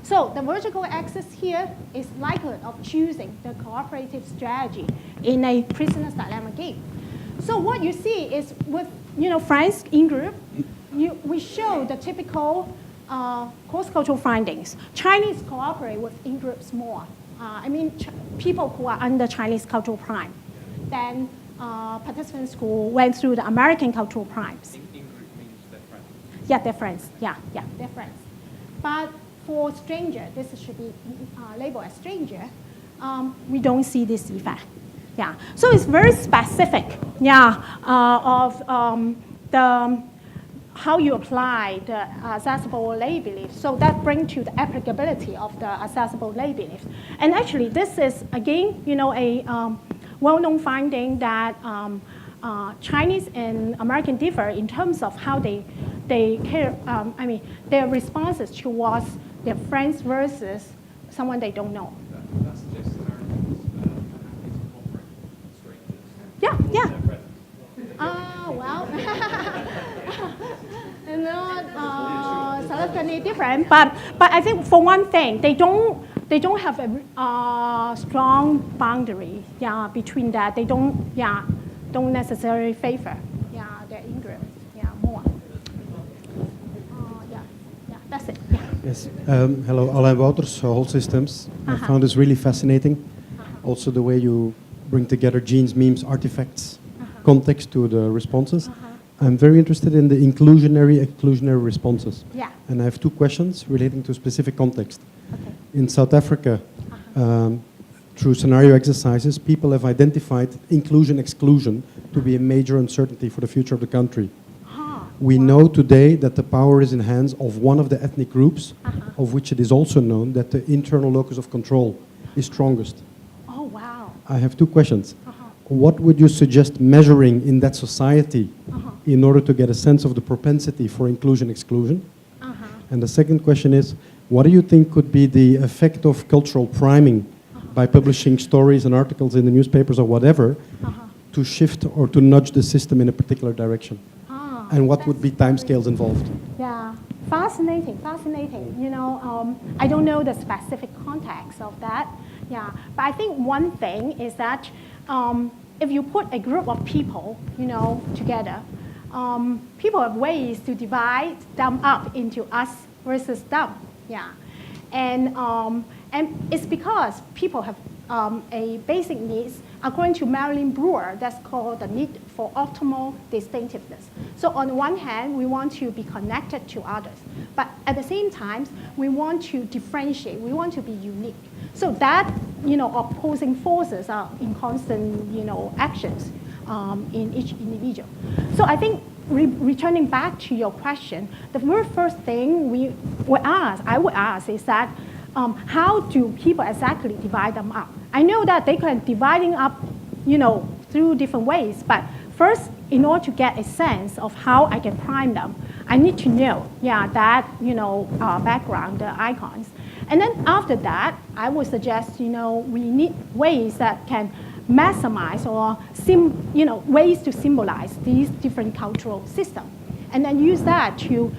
B: So the vertical axis here is likelihood of choosing the cooperative strategy in a prisoner's dilemma game. So what you see is with friends in group, we show the typical cross-cultural findings. Chinese cooperate with in groups more. People who are under Chinese cultural prime than participants who went through the American cultural primes.
E: In group means they're friends.
B: Yeah, they're friends. Yeah, they're friends. But for stranger, this should be labeled as stranger. We don't see this effect. Yeah, so it's very specific. Yeah, of how you apply the accessible lay belief. So that brings to the applicability of the accessible lay belief. And actually, this is again, a well-known finding that Chinese and American differ in terms of how they care. Their responses towards their friends versus someone they don't know.
E: That suggests Americans cooperate with strangers.
B: Yeah. Significantly different, but I think for one thing, they don't have a strong boundary. Yeah, between that, they don't necessarily favor. Yeah, their in-group. Yeah, more. That's it. Yeah.
F: Yes. Hello, Alain Wouters, Whole Systems. I found this really fascinating. Also, the way you bring together genes, memes, artifacts, context to the responses. I'm very interested in the exclusionary responses.
B: Yeah.
F: And I have 2 questions relating to specific context.
B: Okay.
F: In South Africa, through scenario exercises, people have identified inclusion-exclusion to be a major uncertainty for the future of the country. We know today that the power is in hands of one of the ethnic groups, of which it is also known that the internal locus of control is strongest.
B: Oh, wow.
F: I have 2 questions. What would you suggest measuring in that society in order to get a sense of the propensity for inclusion-exclusion? And the second question is, what do you think could be the effect of cultural priming by publishing stories and articles in the newspapers or whatever to shift or to nudge the system in a particular direction? And what would be timescales involved?
B: Yeah, fascinating, fascinating. You know, I don't know the specific context of that. Yeah, but I think one thing is that if you put a group of people, you know, together, people have ways to divide them up into us versus them. Yeah, and it's because people have a basic needs, according to Marilyn Brewer, that's called the need for optimal distinctiveness. So on the one hand, we want to be connected to others, but at the same time, we want to differentiate, we want to be unique. So that, you know, opposing forces are in constant, you know, actions in each individual. So I think returning back to your question, the very first thing I would ask is that, how do people exactly divide them up? I know that they can dividing up, you know, through different ways, but first, in order to get a sense of how I can prime them, I need to know, yeah, that, you know, background, the icons. And then after that, I would suggest, you know, we need ways that can maximize or, you know, ways to symbolize these different cultural systems. And then use that to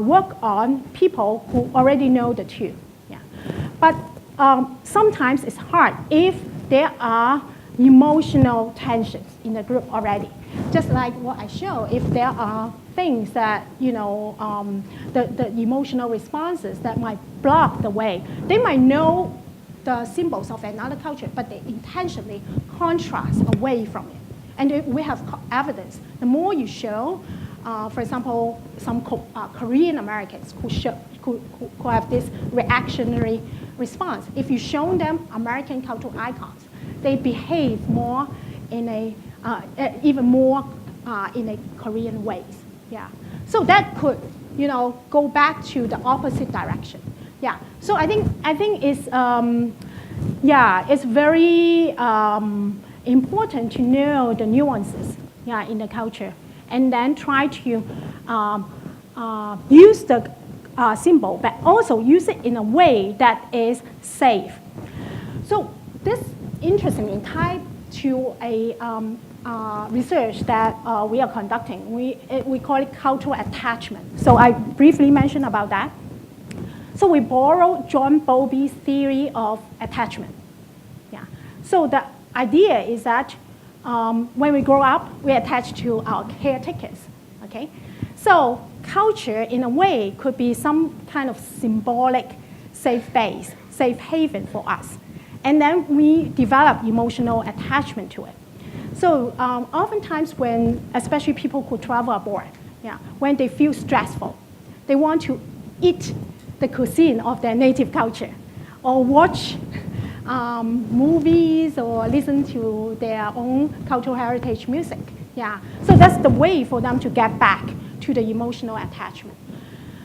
B: work on people who already know the two. Yeah. But sometimes it's hard if there are emotional tensions in the group already. Just like what I show, if there are things that, you know, the emotional responses that might block the way, they might know the symbols of another culture, but they intentionally contrast away from it. And we have evidence. The more you show, for example, some Korean Americans who have this reactionary response, if you show them American cultural icons, they behave more in a, even more in a Korean ways. Yeah. So that could, you know, go back to the opposite direction. Yeah. So I think it's, yeah, it's very important to know the nuances, yeah, in the culture, and then try to use the symbol, but also use it in a way that is safe. So this interestingly tied to a research that we are conducting. We call it cultural attachment. So I briefly mentioned about that. So we borrowed John Bowlby's theory of attachment. Yeah. So the idea is that when we grow up, we attach to our caretakers. Okay. So culture, in a way, could be some kind of symbolic safe base, safe haven for us. And then we develop emotional attachment to it. So oftentimes when, especially people who travel abroad, yeah, when they feel stressful, they want to eat the cuisine of their native culture, or watch movies, or listen to their own cultural heritage music. Yeah. So that's the way for them to get back to the emotional attachment.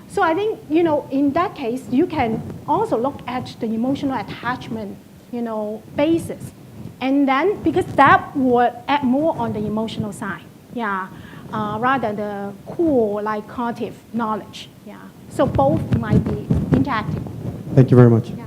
B: So I think, you know, in that case, you can also look at the emotional attachment, you know, basis. And then, because that would add more on the emotional side, yeah, rather than the core, like cognitive knowledge, yeah. So both might be interactive.
F: Thank you very much.
B: Yeah.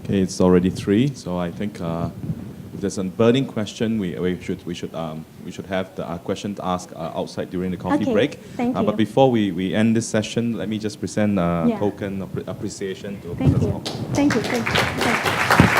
A: Okay, it's already 3, so I think if there's a burning question, we should have the question asked outside during the coffee break.
B: Thank you.
A: But before we end this session, let me just present a
B: Yeah.
A: token of appreciation to
B: Thank
A: Professor
B: you.
A: Hong.
B: Thank you. Thank you. Thank you.